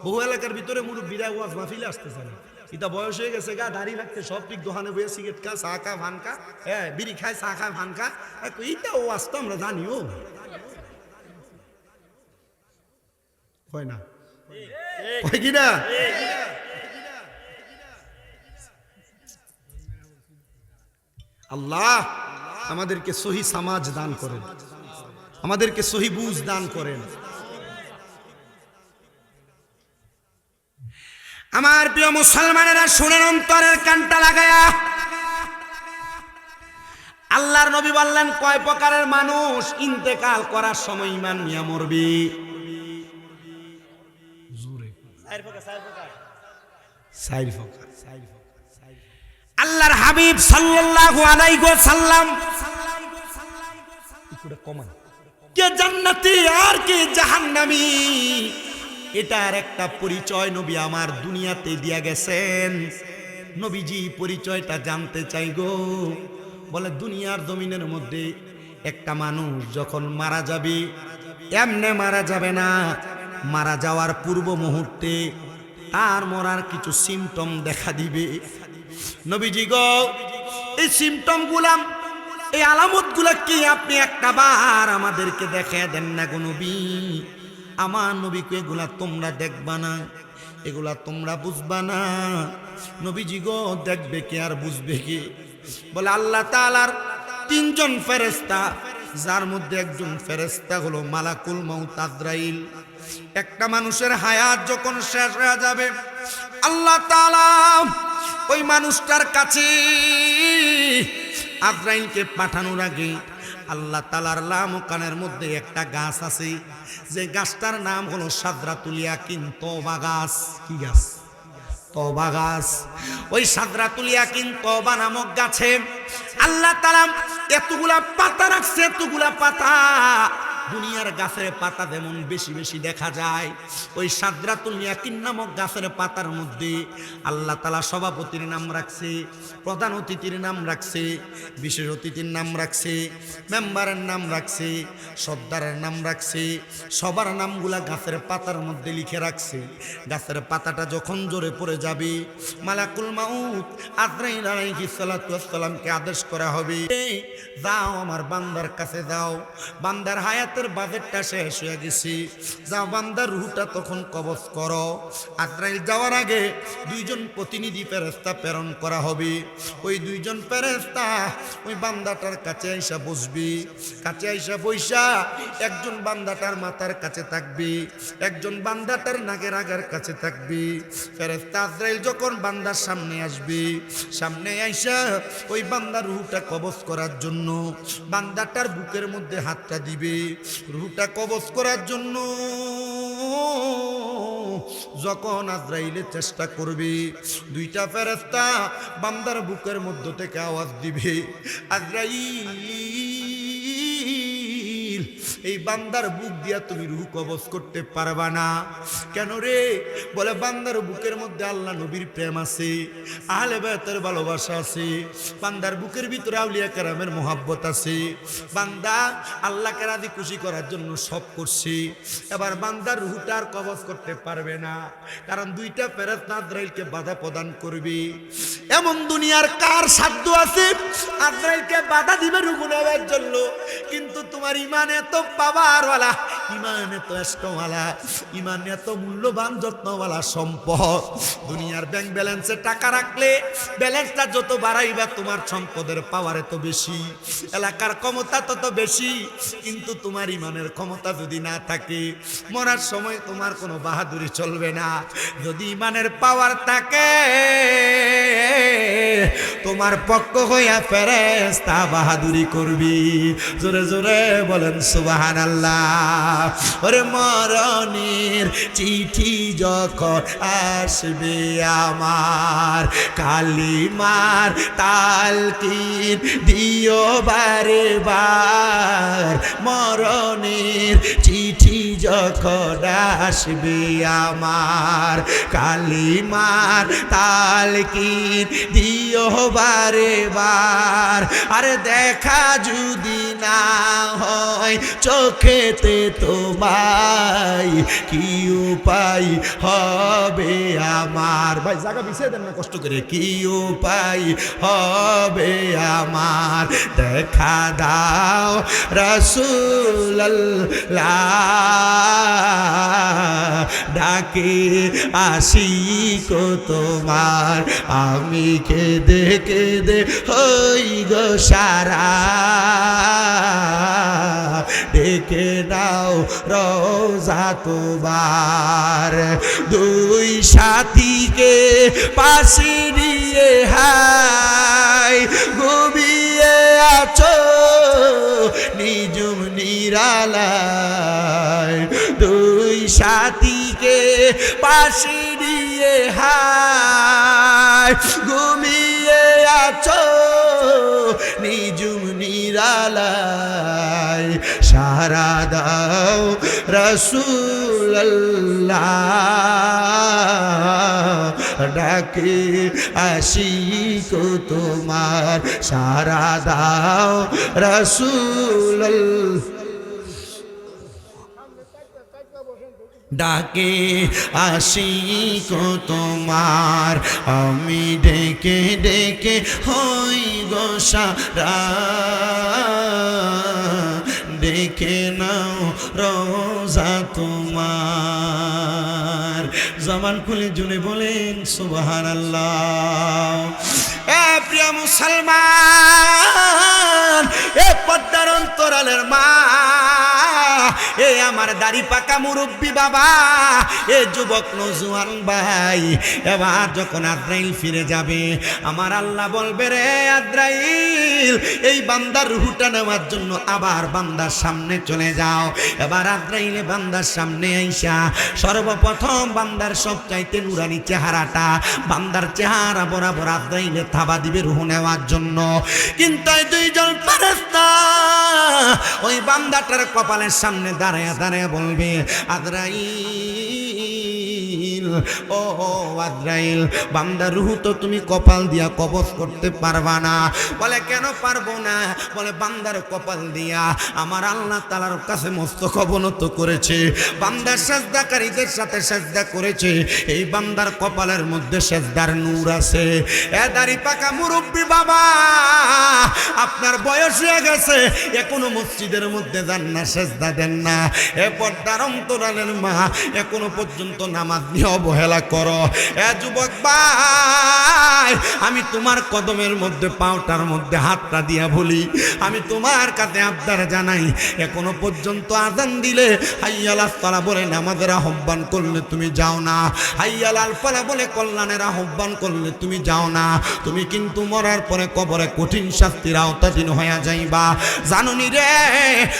Speaker 2: বহু এলাকার ভিতরে মুরব্বীরা ওয়াজ মাহফিলে আসতেছে না, এটা বয়স হয়ে গেছে গা, দাড়ি রাখতে সব ঠিক দোকানে বইয়ে সিগারেট খা, চা খা, ভান খা, হ্যাঁ বিড়ি খায়, চা খায়, ভান খা। এইটা ওয়াজ তো আমরা জানিও হয় না, হয় কি না? আল্লাহ আমাদেরকে সহি সমাজ দান করেন, আমাদেরকে সহি বুঝ দান করেন। আমার প্রিয় মুসলমানেরা শুনেন, অন্তরের কানটা লাগায়া। আল্লাহর নবী বললেন কয় প্রকারের মানুষ ইন্তেকাল করার সময় ঈমান নিয়ে মরবে? আল্লাহর হাবিব সাল্লাল্লাহু আলাইহি ওয়াসাল্লাম কে জান্নাতি আর কে জাহান্নামী, এটার একটা পরিচয় নবী আমার দুনিয়াতে দিয়া গেছেন। নবীজি পরিচয়টা জানতে চাই গো। বলে দুনিয়ার জমিনের মধ্যে একটা মানুষ যখন মারা যাবে, এমনে মারা যাবে না, মারা যাওয়ার পূর্ব মুহূর্তে তার মরার কিছু সিমটম দেখা দিবে। নবীজি গো, এই সিমটম গুলা, এই আলামত গুলা কি আপনি একটা বার আমাদেরকে দেখায় দেন না গো নবী? আমার নবীকে এগুলা তোমরা দেখবা না, এগুলা তোমরা বুঝবা না। নবীজি গো, দেখবে কে আর বুঝবে কে? বলে আল্লাহ তাআলার 3 জন ফেরেশতা, যার মধ্যে একজন ফেরেশতা হলো মালাকুল মউত আজরাইল। একটা মানুষের হায়াত যখন শেষ হয়ে যাবে, আল্লাহ তাআলা ওই মানুষটার কাছে আজরাইলকে পাঠানোর আগে আল্লাহ তাআলার লামকানের মধ্যে একটা গাছ আছে, যে গাছটার নাম হলো সাদরাতুল ইয়াকিন, তওবা গাছ। কি গাছ? তওবা গাছ। ওই সাদরাতুল ইয়াকিন তওবা নামক গাছে আল্লাহ তাআলা এতগুলা পাতা রাখছে, এতগুলা পাতা। দুনিয়ার গাছের পাতা যেমন বেশি বেশি দেখা যায়, ওই সাদরাতুল ইয়াকিন নামক গাছের পাতার মধ্যে আল্লাহ তাআলা সভাপতির নাম রাখছে, প্রধান অতিথির নাম রাখছে, বিশেষ অতিথির নাম রাখছে, মেম্বারের নাম রাখছে, সর্দারের নাম রাখছে। সবার নামগুলা গাছের পাতার মধ্যে লিখে রাখছে। গাছের পাতাটা যখন জোরে পড়ে যাবে, মালাকুল মাউত আজরাইল আলাইহিস সালাতু ওয়াস সালামকে আদেশ করা হবে, যাও আমার বান্দার কাছে যাও, বান্দার হায়াতের বাজেটটা শেষ হয়ে গেছে, যাও বান্দার রূহটা তখন কবজ করো। আজরাইল যাওয়ার আগে 2 জন প্রতিনিধি ফেরেশতা প্রেরণ করা হবে। ওই 2 জন ফেরেশতা ওই বান্দাটার কাছে আইসা বসবে। কাছে আইসা বইসা একজন বান্দাটার মাথার কাছে থাকবে, একজন বান্দাটার নাকের আগার কাছে থাকবে। ফেরেশতা আজরাইল যখন বান্দার সামনে আসবে, সামনে আইসা ওই বান্দার রূহটা কবজ করার জন্য বান্দাটার বুকের মধ্যে হাতটা দিবে। রূহটা কবজ করার জন্য যখন আজরাইলের চেষ্টা করবে, 2টা ফেরেশতা বান্দার বুকের মধ্য থেকে আওয়াজ দিবে, আজরাইল এই বান্দার বুক দিয়া তুমি রূহ কবজ করতে পারবা না। কেন রে? বলে বান্দার বুকের মধ্যে আল্লাহ নবীর প্রেম আছে, আহলে বায়তের ভালোবাসা আছে, বান্দার বুকের ভিতরে আউলিয়া কেরামের মোহাব্বত আছে। বান্দা আল্লাহকে রাজি খুশি করার জন্য সব করছে। এবার বান্দার রূহটা আর কবজ করতে পারবে না, কারণ দুইটা ফেরেশতা আজরাইলকে বাধা প্রদান করবে। এমন দুনিয়ার কার সাধ্য আছে আজরাইলকে বাধা দিবে রূহ নেওয়ার জন্য? কিন্তু তোমার ইমান এত পাওয়ারওয়ালা, ইমান এত এষ্টওয়ালা, ইমান এত মূল্যবান যত্নওয়ালা সম্পদ। দুনিয়ার ব্যাংক ব্যালেন্সে টাকা রাখলে ব্যালেন্সটা যত বাড়াইবা তোমার সম্পদের পাওয়ার এত বেশি, এলাকার ক্ষমতা তত বেশি। কিন্তু তোমার ইমানের ক্ষমতা যদি না থাকে, মরার সময় তোমার কোনো বাহাদুরি চলবে না। যদি ইমানের পাওয়ার থাকে, তোমার পক্ষ হইয়া ফেরেশতা বাহাদুরি করবি। জোরে জোরে বলেন সুবহানাল্লাহ। ওরে মরণের চিঠি যখন আসবে আমার, কালিমার তালকিন দিও বারে বার। মরণের চিঠি যখন আসবে আমার, কালিমার তালকিন দিও বারে বার। আরে দেখা যদি না হয় চোখেতে তোমায়, কি উপায় হবে আমার? ভাই জায়গা বিছিয়ে দেন না কষ্ট করে। কি উপায় হবে আমার? দেখা দাও রাসূলুল্লাহ, ডাকে আশিক তোমার। আমি কেঁদে কেঁদে হই গো সারা, ডেকে নাও রোজা তোমার। দুই সাথীকে পাশে নিয়ে হাই ঘুমিয়ে আছো নিজুম নিরালায়। দুই সাথীকে পাশে নিয়ে হাই ঘুমিয়ে আছো নিজুম নিরালায়। সারা দাও রাসূলুল্লাহ, ডাকে আশিক তোমার। সারা দাও রাসূলুল্লাহ, ডাকে আশিক তোমার। আমি ডেকে ডেকে হই গো সারা, ডেকে নাও রোজা তোমার। জবান খুলে জুড়ে বলেন সুবহানাল্লাহ। এ প্রিয় মুসলমান, এ পদ্মার অন্তরালের মা, এ আমার দাড়ি পাকা মুরব্বী বাবা, এ যুবক নজওয়ান ভাই, এবার যখন আজরাইল ফিরে যাবে, আমার আল্লাহ বলবে, রে আজরাইল, এই বান্দার রূহটা নেওয়ার জন্য আবার বান্দার সামনে চলে যাও। এবার আজরাইলে বান্দার সামনে আইসা সর্বপ্রথম বান্দার সবচাইতে নুরানি চেহারাটা, বান্দার চেহারা বরাবর আজরাইলে থাবা দিবে রূহ নেওয়ার জন্য। কিন্তু এই দুইজন ফেরেশতা ওই বান্দাটার কপালের সামনে দাঁড়ায় দাঁড়ায় বলবে, আজরাইল, ও আজরাইল, বান্দার রূহ তো তুমি কপাল দিয়া কবজ করতে পারবা না। বলে কেন পারবো না? বলে বান্দার কপাল দিয়া আমার আল্লাহ তাআলার কাছে মস্তক অবনত করেছে, বান্দার সেজদাকারীদের সাথে সেজদা করেছে। এই বান্দার কপালের মধ্যে সেজদার নূর আছে। এ দাড়ি পাকা মুরব্বী বাবা, আপনার বয়স হয়ে গেছে, এখনো মসজিদের মধ্যে যান না, সেজদা দেন না। এ পর্দার অন্তরালের মা, এখনো পর্যন্ত নামাজ নিয়ে অবহেলা করো। এ যুবক ভাই, আমি তোমার কদমের মধ্যে পাওটার মধ্যে হাতটা দিয়া বলি, আমি তোমার কাছে আবদার জানাই, এখনো পর্যন্ত আযান দিলে হাইয়া আলাস সালাহ বলে নামাজের আহ্বান করলে তুমি যাও না, হাইয়া আলাল ফালাহ বলে কল্যাণের আহ্বান করলে তুমি যাও না। তুমি কিন্তু মরার পরে কবরে কঠিন শাস্তির আওতাধীন হয়ে যাইবা। জানুনি রে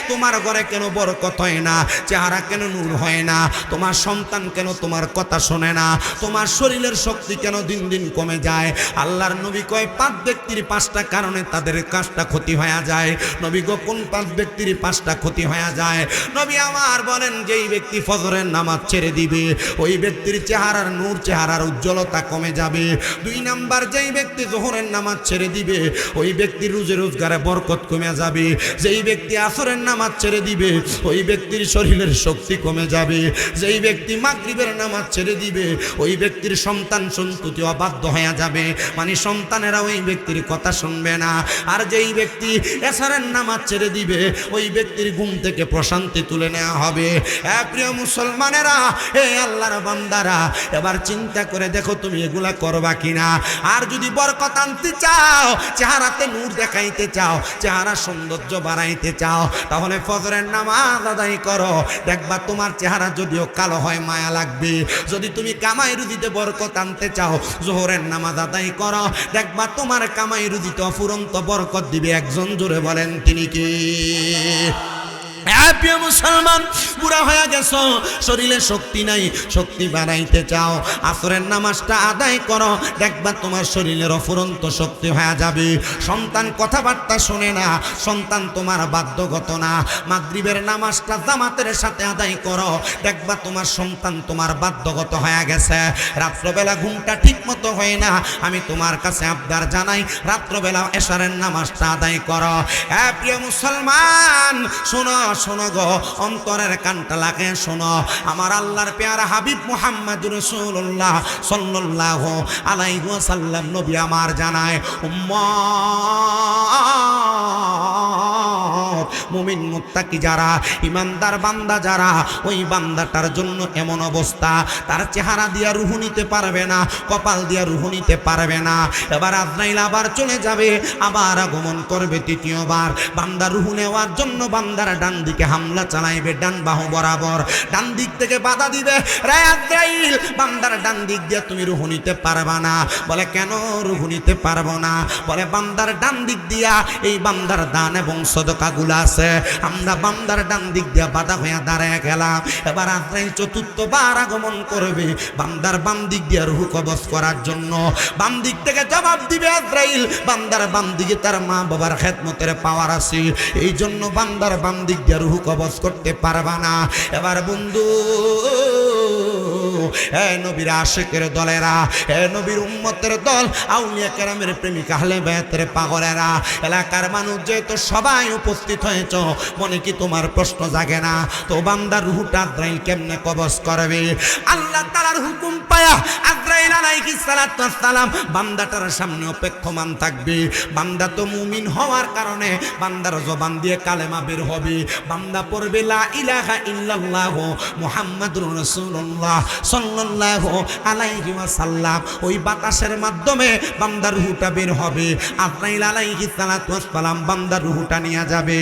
Speaker 2: তোমার ঘরে কেন বরকত হয় না, চেহারা কেন নূর হয় না, তোমার সন্তান কেন তোমার কথা শোনে না, তোমার শরীরের শক্তি কেন দিন দিন কমে যায়। আল্লাহর নবী কয় 5 ব্যক্তির 5টা কারণে তাদের কাজটা ক্ষতি হয়ে যায়। নবী গো কোন 5 ব্যক্তির 5টা ক্ষতি হয়ে যায়? নবী আমার বলেন যেই ব্যক্তি ফজরের নামাজ ছেড়ে দিবে ওই ব্যক্তির চেহারার নূর, চেহারার উজ্জ্বলতা কমে যাবে। 2 নাম্বার যেই ব্যক্তি যোহরের নামাজ ছেড়ে দিবে ওই ব্যক্তির রোজে রোজগারে বরকত কমে যাবে। যেই ব্যক্তি আসরের নামাজ ছেড়ে দিবে ওই ব্যক্তির শরীরের শক্তি কমে যাবে। যেই ব্যক্তি মাগরিবের নামাজ ছেড়ে দিবে ওই ব্যক্তির সন্তান সন্ততি অবাধ্য হয়ে যাবে, মানে সন্তানেরা ওই ব্যক্তির কথা শুনবে না। আর যেই ব্যক্তি এশারের নামাজ ছেড়ে দিবে ওই ব্যক্তির ঘুম থেকে প্রশান্তি তুলে নেওয়া হবে। প্রিয় মুসলমানেরা, হে আল্লাহর বান্দারা, এবার চিন্তা করে দেখো তুমি এগুলা করবা কিনা। আর যদি বরকত আনতে চাও, চেহারাতে নূর দেখাইতে চাও, চেহারা সৌন্দর্য বাড়াইতে চাও, তাহলে ফজরের নামাজ আদায় করো। দেখবা তোমার চেহারা যদিও কালো হয় মায়া লাগবে। যদি তুমি কামাই রুজিতে বরকত আনতে চাও, যোহরের নামাজ আদায় করো, দেখবা তোমার কামাই রুজিতে অফুরন্ত বরকত দিবে। একজন জোরে বলেন তিনি কি? প্রিয় মুসলমান, বুড়া হয়ে গেছো, শরীরে শক্তি নাই, শক্তি বাড়াইতে চাও, আসরের নামাজটা আদায় করো, দেখবা তোমার শরীরের অফুরন্ত শক্তি হয়ে যাবে। সন্তান কথাবার্তা শোনে না, সন্তান তোমার বাধ্যগত না, মাগরিবের নামাজটা জামাতের সাথে আদায় করো, দেখবা তোমার সন্তান তোমার বাধ্যগত হয়ে গেছে। রাত্রবেলা ঘুমটা ঠিক মতো হয় না, আমি তোমার কাছে আবদার জানাই, রাত্রবেলা এশারের নামাজটা আদায় করো। প্রিয় মুসলমান, শোনো শোনো গো, অন্তরের কানটা লাগে শোনো। আমার আল্লাহর পেয়ারা হাবিব মুহাম্মদুর রাসূলুল্লাহ সাল্লাল্লাহু আলাইহি ওয়াসাল্লাম নবী আমার জানায়, উম্মত মুমিন মুত্তাকি যারা, ইমানদার বান্দা যারা, ওই বান্দাটার জন্য এমন অবস্থা, তার চেহারা দিয়া রুহু নিতে পারবে না, কপাল দিয়া রুহু নিতে পারবে না। এবার আজরাইল আবার চলে যাবে, আবার আগমন করবে তৃতীয়বার। বান্দা রুহু নেওয়ার জন্য বান্দার ডান দিকে হামলা চালাইবে, ডান বাহু বরাবর, ডান দিক থেকে বাধা দিবে, রে আজরাইল বান্দার ডান দিক দিয়ে তুমি রুহু নিতে পারবা না। বলে কেন রুহু নিতে পারবো না? বলে বান্দার ডান দিক দিয়া এই বান্দার দান এবং সদকাগুলো আছে, আমরা বান্দার ডান দিক দিয়া বাধা হয়ে দাঁড়ায় গেলাম। এবার আজরাইল চতুর্থবার আগমন করবে বান্দার বাম দিক দিয়া রুহু কবজ করার জন্য। বাম দিক থেকে জবাব দিবে আজরাইল, বান্দার বাম দিকে তার মা বাবার খেদমতের পাওয়ার আছে, এই জন্য বান্দার বাম দিক দিয়া রুহু কবজ করতে পারবা না। এবার বন্ধু, নবীর আশিকের দলেরা, নবীর উম্মতের দল, আউলিয়া কেরামের প্রেমিক আহলে বায়াতের পাগলেরা, এলাকার মানুষ যেহেতু সবাই উপস্থিত হয়েছ, মনে কি তোমার প্রশ্ন জাগে না তো বান্দার রুহুটা আজরাইল কেমনে কবজ করবে? আল্লাহ তাআলার হুকুম পায়া আজরাইল আলাইহিস সালাতু ওয়াস সালাম বান্দাটার সামনে অপেক্ষমান থাকবে। বান্দা তো মুমিন হওয়ার কারণে বান্দার জবান দিয়ে কালেমা বের হবে, বান্দা পড়বে লা ইলাহা ইল্লাল্লাহ মুহাম্মাদুর রাসূলুল্লাহ সাল্লাল্লাহু আলাইহি ওয়াসাল্লাম। ওই বাতাসের মাধ্যমে বান্দার রূহটা বের হবে, আজরাইল আলাইহিস সালাতু ওয়াস সালাম বান্দার রূহটা নিয়ে যাবে।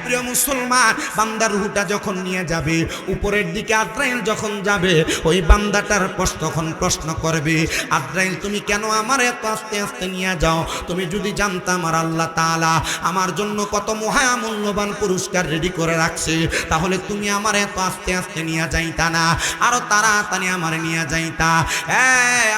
Speaker 2: প্রিয় মুসলমান, বান্দার রূহটা যখন নিয়ে যাবে, উপরের দিকে আজরাইল যখন যাবে, ওই বান্দাটার তখন প্রশ্ন করবে, আজরাইল তুমি কেন আমার এত আস্তে আস্তে নিয়ে যাও? তুমি যদি জানতাম আমার আল্লাহ তাআলা আমার জন্য কত মহামূল্যবান পুরস্কার রেডি করে রাখছে, তাহলে তুমি আমার এত আস্তে আস্তে নিয়ে যাইতা না, আরো তাড়াতাড়ি আমার নিয়ে যাইতা।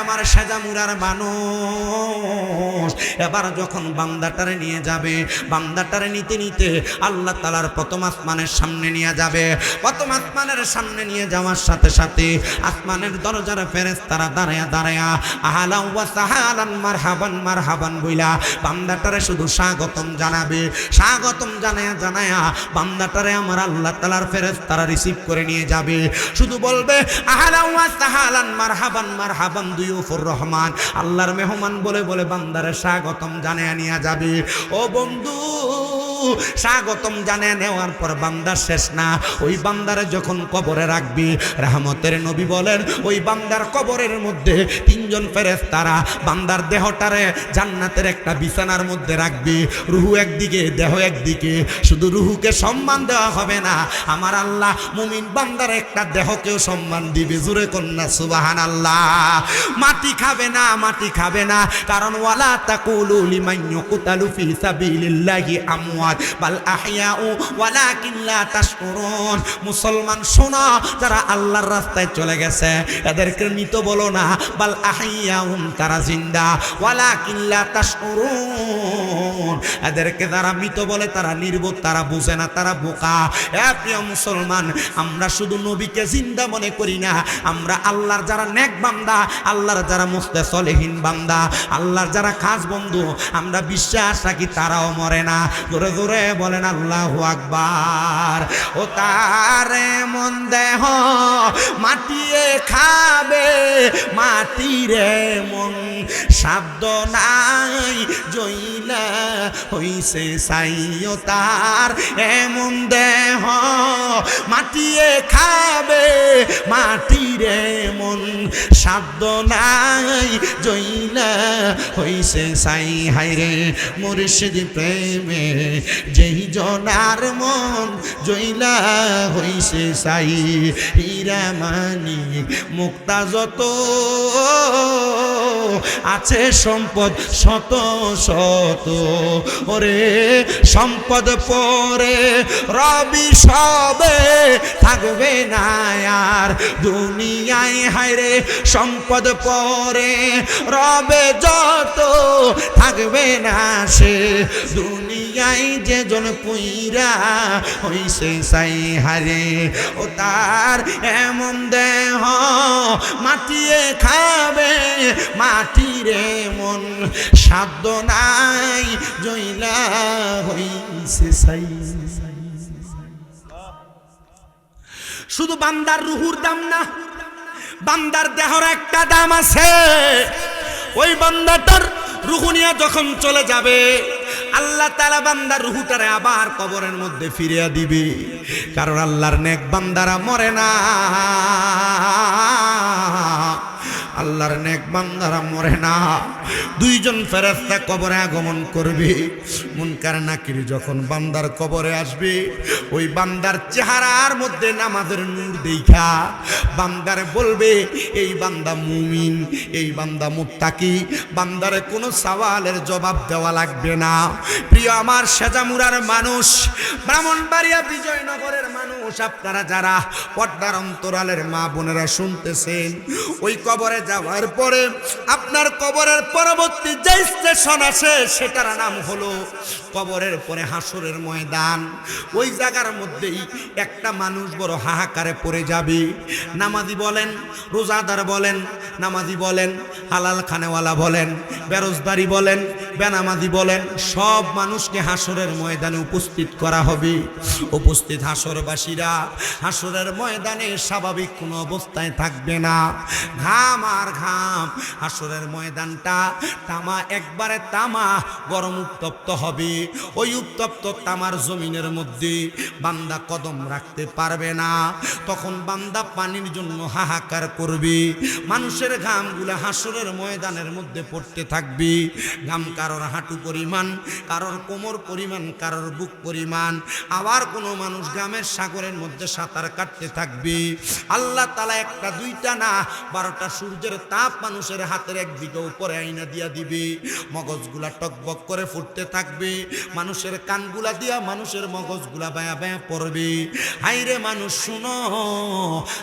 Speaker 2: আমার সাজামুরার মানুষ, এবার যখন বান্দাটারে নিয়ে যাবে, বান্দাটারে নিতে নিতে আল্লাহ তাআলার প্রথম আসমানের সামনে নিয়ে যাবে। প্রথম আসমানের সামনে নিয়ে যাওয়ার সাথে সাথে আসমানের দরজার ফেরেশতারা দাঁড়ায়া দাঁড়ায়া আহলান ওয়া সাহলান মারহাবান মারহাবান বইলা বান্দাটারে শুধু স্বাগতম জানাবে। স্বাগতম জানায়া জানায়া বান্দাটারে আমার আল্লাহ তাআলার ফেরেশতারা রিসিভ করে নিয়ে যাবে, শুধু বলবে আহলান ওয়া সাহলান মারহাবান মারহাবান দুয়ুফুর রহমান, আল্লাহর মেহমান বলে বলে বান্দারে স্বাগতম জানায়া নিয়ে যাবে। ও বন্ধু, স্বাগতম জানিয়ে নেওয়ার পর বান্দা শেষ না, ওই বান্দারে যখন কবরে রাখবি, রহমতের নবী বলেন ওই বান্দার কবরের মধ্যে তিনজন ফেরেশতারা বান্দার দেহটারে জান্নাতের একটা বিছানার মধ্যে রাখবি। রুহু একদিকে, দেহ একদিকে। শুধু রুহুকে সম্মান দেওয়া হবে না, আমার আল্লাহ মুমিন বান্দার একটা দেহকেও সম্মান দিবে। জোরে কন্যা সুবহানাল্লাহ। মাটি খাবে না, মাটি খাবে না, কারণ ওয়ালা তাকুলু লিমান ইউকতালু ফি সাবিলিল্লাহি আমওয়াত বাল আহইয়াউ ওয়ালাকিন লা তাশকুরুন। মুসলমান শোনো, যারা আল্লাহর রাস্তায় চলে গেছে এদেরকে মৃত বলো না, বাল আহইয়াউন, তারা জিন্দা, ওয়ালাকিন লা তাশকুরুন, এদেরকে যারা মৃত বলে তারা নির্বোধ, তারা বুঝে না, তারা বোকা। এ প্রিয় মুসলমান, আমরা শুধু নবীকে জিন্দা মনে করি না, আমরা আল্লাহর যারা নেক বান্দা, আল্লাহর যারা মুস্তে সলেহীন বান্দা, আল্লাহর যারা খাস বন্ধু, আমরা বিশ্বাস রাখি তারাও মরে না। জোরে জোরে বলেন আল্লাহু আকবার। ও তারে মন দেহ মাটিয়ে খাবে, মাটিরে মন শব্দ নাই জইলা হইছে সাইও তার এমন দেহ মাটিয়ে খাবে, মাটিরে মন শব্দ নাই জইলা হইছে সাই। হায়রে মুর্শিদ প্রেমে যেই জনার মন জইলা হইছে সাই। হীরা মানিক মুক্তা যত আছে সম্পদ শত শত, ওরে সম্পদ পরে রবি সবে থাকবে না আর দুনিয়ায়। হায়রে সম্পদ পরে রবে যত থাকবে না সে দুনিয়ায়, যে জন পুইরা হইছে সাই। হারে ও তার এমন দেহ মাটিয়ে খাবে, মাটিরে মন সাধ্য নাই জইলা হইছে সাই। শুধু বান্দার রুহুর দাম না, বান্দার দেহর একটা দাম আছে। ওই বান্দাটার রুহু নিয়ে যখন চলে যাবে, আল্লাহ তাআলা বান্দার রুহুটারে আবার কবরের মধ্যে ফিরিয়ে দিবে। কারণ আল্লাহর নেক বান্দারা মরে না, আল্লাহর নেক বান্দারা মরে না। দুইজন ফেরেশতা কবরে আগমন করবে। মুনকার নাকির যখন বান্দার কবরে আসবে, ওই বান্দার চেহারার মধ্যে নামাজের নূর দেখা বান্দারে বলবে এই বান্দা মুমিন, এই বান্দা মুত্তাকি। বান্দারে কোনো সওয়ালের জবাব দেওয়া লাগবে না। প্রিয় আমার সেজামুরার মানুষ, ব্রাহ্মণবাড়িয়া বিজয়নগরের মানুষ, আপনারা যারা পর্দার অন্তরালের মা বোনেরা শুনতেছেন, ওই কবরে যাওয়ার পরে আপনার কবরের পরবর্তী যে স্টেশন আছে সেটার নাম হলো কবরের পরে হাসরের ময়দান। ওই জায়গার মধ্যেই একটা মানুষ বড় হাহাকারে পড়ে যাবে। নামাজি বলেন, রোজাদার বলেন, নামাজি বলেন, হালাল খানেওয়ালা বলেন, বেরোজগারি বলেন, বেনামাজি বলেন, সব মানুষকে হাসরের ময়দানে উপস্থিত করা হবে। উপস্থিত হাসরবাসীরা হাসরের ময়দানে স্বাভাবিক কোনো অবস্থায় থাকবে না। ঘাম আর ঘাম, হাসরের ময়দানটা তামা, একবারে তামা, গরম উত্তপ্ত হবে। ওই উত্তপ্ত তামার জমিনের মধ্যে বান্দা কদম রাখতে পারবে না। তখন বান্দা পানির জন্য হাহাকার করবে। মানুষের ঘামগুলো হাসরের ময়দানের মধ্যে পড়তে থাকবে। ঘাম কারোর হাঁটু পরিমাণ, কারোর কোমর পরিমাণ, কারোর বুক পরিমাণ। আবার কোনো মানুষ ঘামের সাগরের মধ্যে সাঁতার কাটতে থাকবে। আল্লাহ তাআলা একটা দুইটা না 12টা সূর্যের তাপ মানুষের হাতের একদিকে উপরে আইনা দিয়া দিবে। মগজগুলা টকবক করে ফুটতে থাকবে। মানুষের কানগুলা দিয়া মানুষের মগজগুলা বায়া বায়া পড়বে। হাইরে মানুষ শুনো,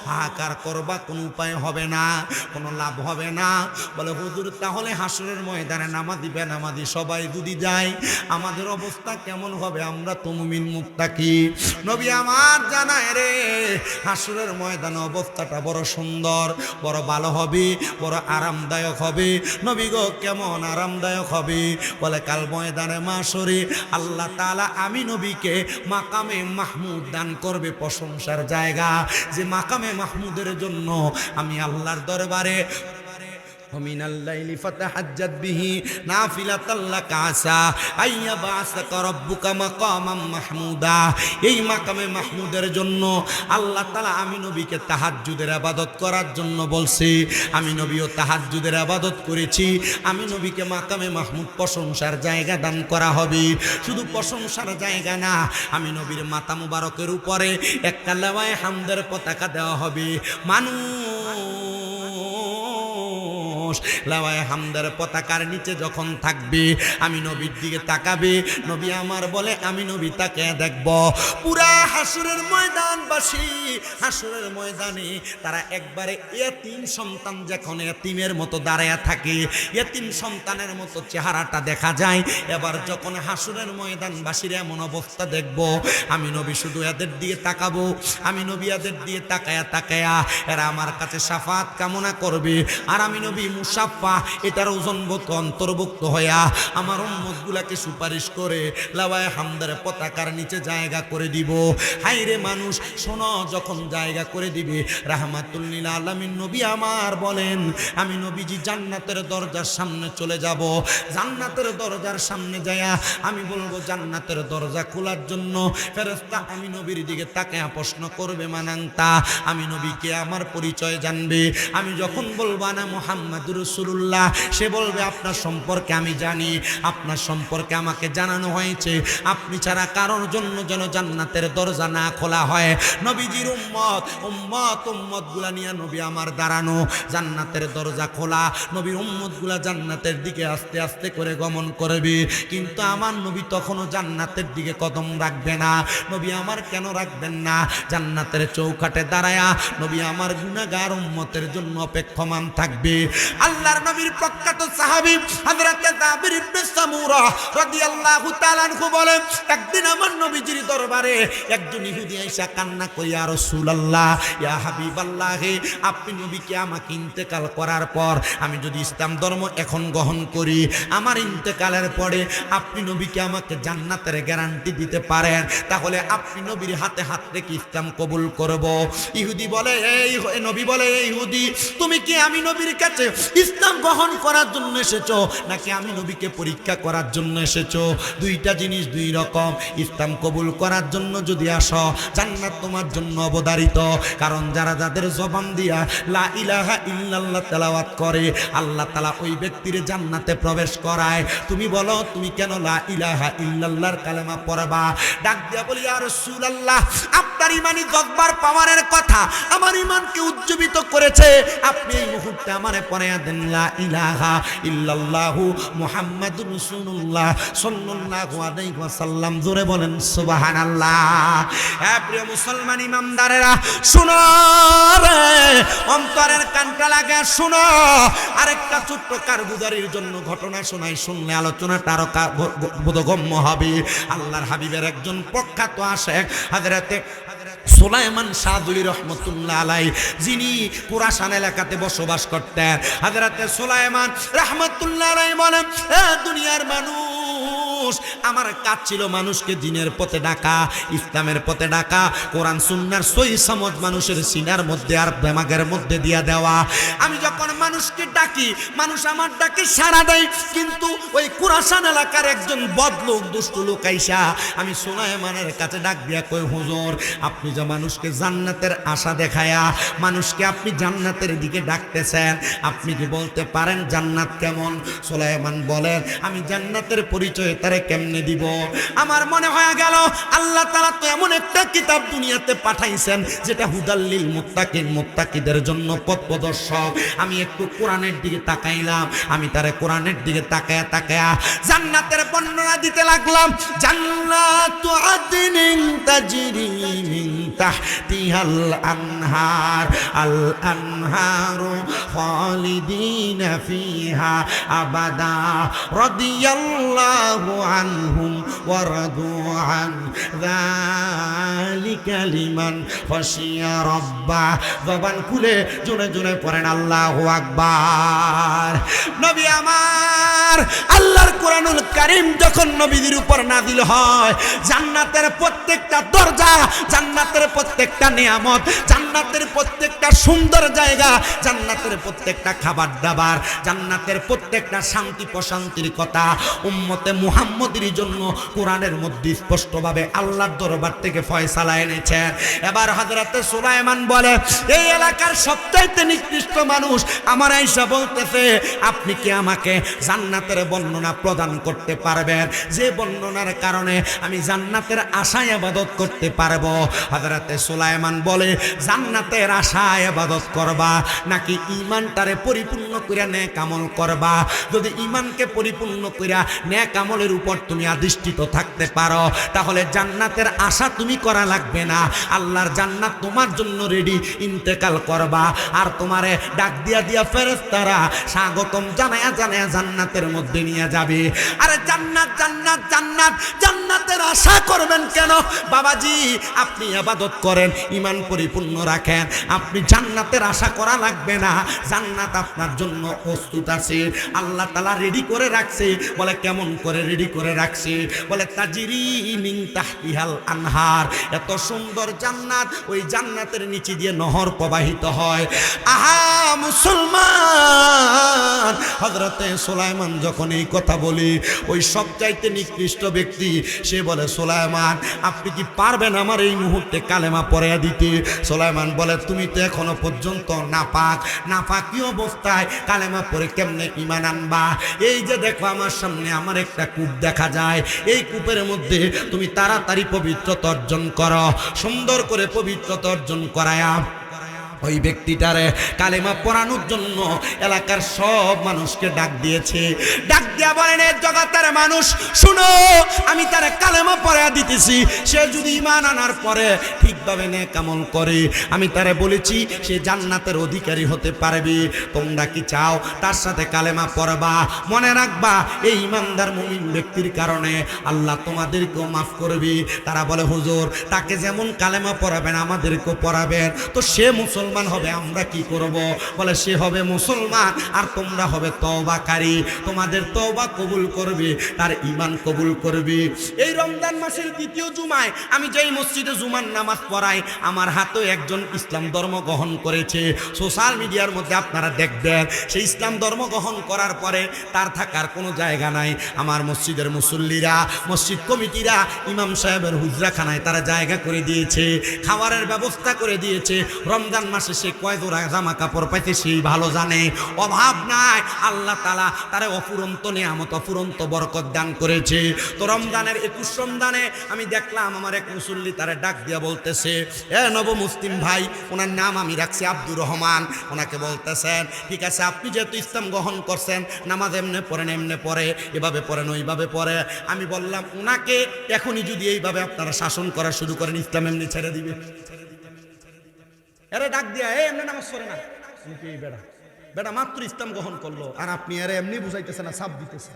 Speaker 2: হাহাকার করবা, কোনো উপায় হবে না, কোনো লাভ হবে না। বলে হুজুর তাহলে হাসরের ময়দানে নামাজি বেনামাজি সবাই যদি যায় আমাদের অবস্থা কেমন হবে? আমরা তো মুমিন মুত্তাকি। নবী আমার জানায় রে, হাসরের ময়দানে অবস্থাটা বড় সুন্দর, বড় ভালো হবে, বড় আরামদায়ক হবে। নবী গো কেমন আরামদায়ক হবে? বলে কাল ময়দানে মাশরে আল্লাহ তাআলা আমি নবীকে মাকামে মাহমুদ দান করবে, প্রশংসার জায়গা। যে মাকামে মাহমুদের জন্য আমি আল্লাহর দরবারে ومن الليل فتهجد به نافلة لك عسى أن يبعثك ربك مقاما محمودا এই মাকামে মাহমুদের জন্য আল্লাহ তাআলা আমি নবীকে তাহাজ্জুদের ইবাদত করার জন্য বলছি। আমি নবীও তাহাজ্জুদের ইবাদত করেছি। আমি নবীকে মাকামে মাহমুদ প্রশংসার জায়গা দান করা হবে। শুধু প্রশংসার জায়গা না, আমি নবীর মাথা মুবারকের উপরে একটা লাওয়ায়ে হামদের পতাকা দেওয়া হবে। লাওয়ায়ে হামদের পতাকার নিচে যখন থাকবে, আমি নবীর দিকে তাকাবে, নবী আমার বলে আমি নবী তাকে দেখব। পুরা হাসরের ময়দানবাসী, হাসরের ময়দানে তারা একবারে এতিম সন্তান যখন এতিমের মতো দাঁড়ায়া থাকে, এতিম সন্তানের মতো চেহারাটা দেখা যায়। এবার যখন হাসরের ময়দানবাসীর এমন অবস্থা দেখব, আমি নবী শুধু এদের দিকে তাকাবো। আমি নবী এদের দিয়ে তাকায়া তাকায়া এরা আমার কাছে শাফাত কামনা করবে, আর আমি নবী মুসাফা এটার ওজনভুক্ত অন্তর্ভুক্ত হইয়া আমার উম্মতগুলাকে সুপারিশ করে লাওয়ায়ে হামদের পতাকার নিচে জায়গা করে দিব। হাইরে মানুষ শোনো, যখন জায়গা করে দিবে, রাহমাতুল লিল আলামিন নবী আমার বলেন আমি নবীজি জান্নাতের দরজার সামনে চলে যাব। জান্নাতের দরজার সামনে যায়া আমি বলবো জান্নাতের দরজা খোলার জন্য। ফেরেশতা আমি নবীর দিকে তাকায়া প্রশ্ন করবে মানাংতা, আমি নবীকে আমার পরিচয় জানবে। আমি যখন বলবো না মুহাম্মাদুর রাসূলুল্লাহ, সে বলবে আপনার সম্পর্কে আমি জানি, আপনার সম্পর্কে আমাকে জানানো হয়েছে, আপনি ছাড়া কারোর জন্য যেন জান্নাতের দরজা না খোলা হয়। নবীজির উম্মত গুলা নিয়ে নবী আমার দাঁড়ানো, জান্নাতের দরজা খোলা, নবীর উম্মত গুলা জান্নাতের দিকে আস্তে আস্তে করে গমন করবে। কিন্তু আমার নবী তখনও জান্নাতের দিকে কদম রাখবে না। নবী আমার কেন রাখবেন না? জান্নাতের চৌকাঠে দাঁড়ায়া নবী আমার গুনাহগার উম্মতের জন্য অপেক্ষমান থাকবে। আল্লাহর নবীর প্রখ্যাত সাহাবী হযরত জাবির ইবনে সামুরা রাদিয়াল্লাহু তাআলা আনহু বলেন, একদিন আমার নবীজির দরবারে একজন ইহুদি আইসা কান্না করে, ইয়া রাসূলুল্লাহ, ইয়া হাবিবাল্লাহ, আপনি নবীকে আমাকে ইন্তেকাল করার পর আমি যদি ইসলাম ধর্ম এখন গ্রহণ করি, আমার ইন্তেকালের পরে আপনি নবীকে আমাকে জান্নাতের গ্যারান্টি দিতে পারেন, তাহলে আপনি নবীর হাতে হাত রেখে ইসলাম কবুল করব। ইহুদি বলে, এই নবী বলে, এই ইহুদি, তুমি কি আমি নবীর কাছে ইসলাম গ্রহণ করার জন্য এসেছো নাকি আমি নবীকে পরীক্ষা করার জন্য এসেছো? দুইটা জিনিস দুই রকম। ইসলাম কবুল করার জন্য যদি আসো, জান্নাত তোমার জন্য অবধারিত। কারণ যারা যাদের জবান দিয়া লা ইলাহা ইল্লাল্লাহ তেলাওয়াত করে, আল্লাহ তাআলা ওই ব্যক্তির জান্নাতে প্রবেশ করায়। তুমি বলো, তুমি কেন লা ইলাহা ইল্লাল্লাহর কালেমা পড়বা? ডাক দিয়া বলি, ইয়া রাসূলুল্লাহ, আপনার ঈমানি জজ্বার পাওয়ারের কথা আমার ঈমানকে উজ্জীবিত করেছে। আপনি এই মুহূর্তে আমারে পড়ায়া দেন লা ইলাহা ইল্লাল্লাহু মুহাম্মাদুর রাসূলুল্লাহ সাল্লাল্লাহু আলাইহি ওয়াসাল্লাম। জোরে বলেন সুবহানাল্লাহ। হে প্রিয় মুসলমান ইমানদারেরা, শুনো রে, অন্তরের কানটা লাগা শুনো। আরেকটা ছোট্ট কারগুজারির জন্য ঘটনা শোনাই, শুনলে আলোচনাটা আরো বোধগম্য হবে। আল্লাহর হাবিবের একজন প্রখ্যাত আশেক হযরতে সুলাইমান সাদুলি রহমতুল্লাহ আলাইহি, যিনি কুরাশান এলাকাতে বসবাস করতেন। হযরতে সুলাইমান রহমতুল্লাহ আলাইহি বলেন, এ দুনিয়ার মানুষ, আমার কাজ ছিল মানুষকে দ্বীনের পথে ডাকা, ইসলামের পথে ডাকা, কোরআন সুন্নাহর সহিহ সমঝ মানুষের সিনার মধ্যে আর দিমাগের মধ্যে দিয়া দেওয়া। আমি যখন মানুষকে ডাকি, মানুষ আমার ডাকে সাড়া দেয়, কিন্তু ওই কুরাশান এলাকার একজন বদলোক, দুষ্ট লোক আইসা আমি সুলাইমানের কাছে ডাক দিয়া কই, হুজুর, আপনি যে মানুষকে জান্নাতের আশা দেখায়া মানুষকে আপনি জান্নাতের দিকে ডাকতেছেন, আপনি কি বলতে পারেন জান্নাত কেমন? সুলাইমান বলেন, আমি জান্নাতের পরিচয় তারে কেমনে দিব? আমার মনে হয়ে গেল আল্লাহ তাআলা তো এমন একটা কিতাব দুনিয়াতে পাঠাইছেন যেটা হুদাল্লিল মুত্তাকিন, মুত্তাকিদের জন্য পথ প্রদর্শক। আমি একটু কোরআনের দিকে তাকাইলাম, আমি তারে কোরআনের দিকে তাকায়া তাকায়া জান্নাতের বর্ণনা দিতে লাগলাম। জান্নাতু আদনিন তাজরি মিন তাহতিহাল আনহার, আল আনহারু খালিদিনা ফিহা আবাদা রাদিয়াল্লাহু আনহুম ওয়া রাদু আন যালিকা লিমান খাশিয়া রাব্বা। জবান খুলে জোরে জোরে পড়েন আল্লাহু আকবার। নবী আমার, আল্লাহর কোরআনুল কারীম যখন নবীদের উপর নাযিল হয়, জান্নাতের প্রত্যেকটা দরজা, জান্নাতের প্রত্যেকটা নিয়ামত, জান্নাতের প্রত্যেকটা সুন্দর জায়গা, জান্নাতের প্রত্যেকটা খাবার দাবার, জান্নাতের প্রত্যেকটা শান্তি প্রশান্তির কথা উম্মতে মুহাম্মদের জন্য কোরআনের মধ্যে স্পষ্টভাবে আল্লাহর দরবার থেকে ফয়সালা এনেছেন। এবার হযরতে সুলাইমান বলে, এই এলাকার সবচাইতে নিকৃষ্ট মানুষ আমার আয়েশা বলতেছে, আপনি কি আমাকে জান্নাতের বর্ণনা প্রদান করতে পারবেন, যে বর্ণনার কারণে আমি জান্নাতের আশায় ইবাদত করতে পারবো? হযরতে সুলাইমান বলে, জান্নাতের আশায় ইবাদত করবা নাকি ঈমানটারে পরিপূর্ণ কইরা নেক আমল করবা? যদি ঈমানকে পরিপূর্ণ কইরা নেক আমলের উপর তুমি আদিষ্ঠিত থাকতে পারো, তাহলে জান্নাতের আশা তুমি করা লাগবে না। আল্লাহর জান্নাত তোমার জন্য রেডি, ইন্তেকাল করবা আর তোমারে ডাক দিয়া দিয়া ফেরেশতারা স্বাগতম জানায়া জানায়া জান্নাতের মধ্যে নিয়ে যাবে। আরে জান্নাত জান্নাত জান্নাত, জান্নাতের আশা করবেন কেন বাবাজি? আপনি ইবাদত করেন, ঈমান পরিপূর্ণ রাখেন, আপনি জান্নাতের আশা করা লাগবে না। জান্নাত আপনার জন্য প্রস্তুত আছে, আল্লাহ তাআলা রেডি করে রাখছে। বলে কেমন করে রেডি করে রাখছে? বলে তাজরি মিন তাহতিহাল আনহার। এত সুন্দর জান্নাত, ওই জান্নাতের নিচে দিয়ে নহর প্রবাহিত হয়। আহা মুসলমান, হযরতে সুলাইমান যখন এই কথা বলি, ওই সবচাইতে নিকৃষ্ট ব্যক্তি সে বলে, সুলাইমান আপনি কি পারবেন আমার এই মুহূর্তে কালেমা পড়াইয়া দিতে? সুলাইমান বলে, তুমি তো এখনো পর্যন্ত নাপাক, নাপাকি অবস্থায় কালেমা পড়ে কেমনে ঈমান আনবা? এই যে দেখো আমার সামনে আমার একটা কূপ দেখা যায়, এই কূপের মধ্যে তুমি তাড়াতাড়ি পবিত্রতা অর্জন করো। সুন্দর করে পবিত্রতা অর্জন করায়া ওই ব্যক্তিটারে কালেমা পড়ানোর জন্য এলাকার সব মানুষকে ডাক দিয়েছে। ডাক দিয়া বলেন, এই জগতের মানুষ শুনো, আমি তারে কালেমা পড়াইয়া দিতেছি। সে যদি ঈমান আনার পরে ঠিকভাবে নেক আমল করে, আমি তারে বলেছি সে জান্নাতের অধিকারী হতে পারবে। তোমরা কি চাও তার সাথে কালেমা পড়বা? মনে রাখবা, এই ঈমানদার মুমিন ব্যক্তির কারণে আল্লাহ তোমাদেরকেও মাফ করবে। তারা বলে, হুজুর তাকে যেমন কালেমা পড়াবেন আমাদেরকেও পড়াবেন, তো সে মুসলমান হবে, আমরা কি করব? বলে, সে হবে মুসলমান আর তোমরা হবে তওবাকারী, তোমাদের তওবা কবুল করবে, তার ঈমান কবুল করবে। এই রমজান মাসের দ্বিতীয় জুমায় আমি যেই মসজিদে জুমার নামাজ পড়াই, আমার হাতে একজন ইসলাম ধর্ম গ্রহণ করেছে। সোশ্যাল মিডিয়ার মধ্যে আপনারা দেখবেন, সেই ইসলাম ধর্ম গ্রহণ করার পরে তার থাকার কোনো জায়গা নাই। আমার মসজিদের মুসল্লিরা, মসজিদ কমিটিরা ইমাম সাহেবের হুজরাখানায় তারা জায়গা করে দিয়েছে, খাবারের ব্যবস্থা করে দিয়েছে। রমজান মাসে সে কয় জোড়া জামা কাপড় পাইতে সেই ভালো জানে, অভাব নাই। আল্লাহ তাআলা তারে অফুরন্ত নিয়ামত, অফুরন্ত বরকত দান করেছে। তো রমজানের 21 রমজানে আমি দেখলাম আমার এক মুসল্লি তারে ডাক দিয়া বলতেছে, এ নব মুসলিম ভাই, ওনার নাম আমি রাখছি আব্দুর রহমান, ওনাকে বলতেছেন, ঠিক আছে আপনি যেহেতু ইসলাম গ্রহণ করছেন, নামাজ এমনে পড়েন, এমনে পড়ে, এভাবে পড়েন, ওইভাবে পড়ে। আমি বললাম, ওনাকে এখনই যদি এইভাবে আপনারা শাসন করা শুরু করেন, ইসলাম এমনি ছেড়ে দিবে? এরে ডাক দিয়া, এমনি নামাজ পড়ে না, বেড়া বেড়া মাত্র ইসলাম গ্রহণ করলো, আর আপনি এরে এমনি বুঝাইতেছেন না, চাপ দিতেছেন।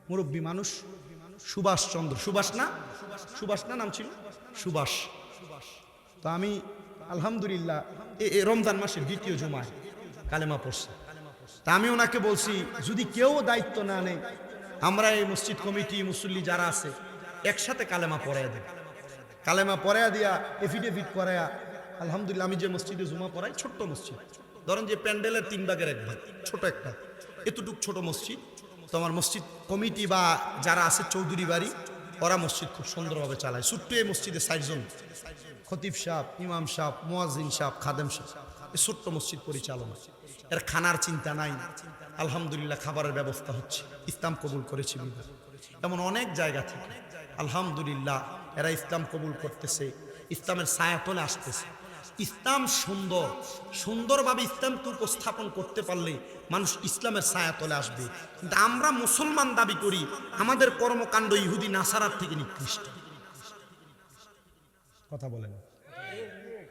Speaker 2: মুরব্বী মানুষ, সুভাষ চন্দ্র, সুভাষ না, সুভাষ না নাম ছিল, সুভাষ। তো আমি আলহামদুলিল্লাহ এই রমজান মাসের দ্বিতীয় জুমায় কালেমা পড়ছি। তা আমি ওনাকে বলছি, যদি কেউ দায়িত্ব না নেই, আমরা এই মসজিদ কমিটি মুসল্লি যারা আছে একসাথে কালেমা পড়াইয়া দেয়, কালেমা পড়াইয়া দিয়া এফিডেভিট করাইয়া, আলহামদুলিল্লাহ আমি যে মসজিদে জুমা পড়াই, ছোট্ট মসজিদ, ধরেন যে প্যান্ডেলের 3 ভাগের 1 ভাগ, ছোট একটা, এতটুক ছোট মসজিদ। তো আমার মসজিদ কমিটি বা যারা আছে চৌধুরী বাড়ি, ওরা মসজিদ খুব সুন্দরভাবে চালায়। ছোট্ট এই মসজিদে 4 জন, খতিব সাহেব, ইমাম সাহেব, মুয়াজ্জিন সাহেব, খাদেম সাহেব, এই ছোট্ট মসজিদ পরিচালনা। এর খানার চিন্তা নাই, আলহামদুলিল্লাহ খাবারের ব্যবস্থা হচ্ছে, ইসলাম কবুল করেছি। এমন অনেক জায়গা থেকে আলহামদুলিল্লাহ এরা ইসলাম কবুল করতেছে, ইসলামের ছায়াতলে আসতেছে। ইসলাম সুন্দর, সুন্দরভাবে ইসলামকে উপস্থাপন করতে পারলে মানুষ ইসলামের ছায়াতলে আসবে। কিন্তু আমরা মুসলমান দাবি করি, আমাদের কর্মকাণ্ড ইহুদি নাসারার থেকে নিকৃষ্ট। কথা বলেন,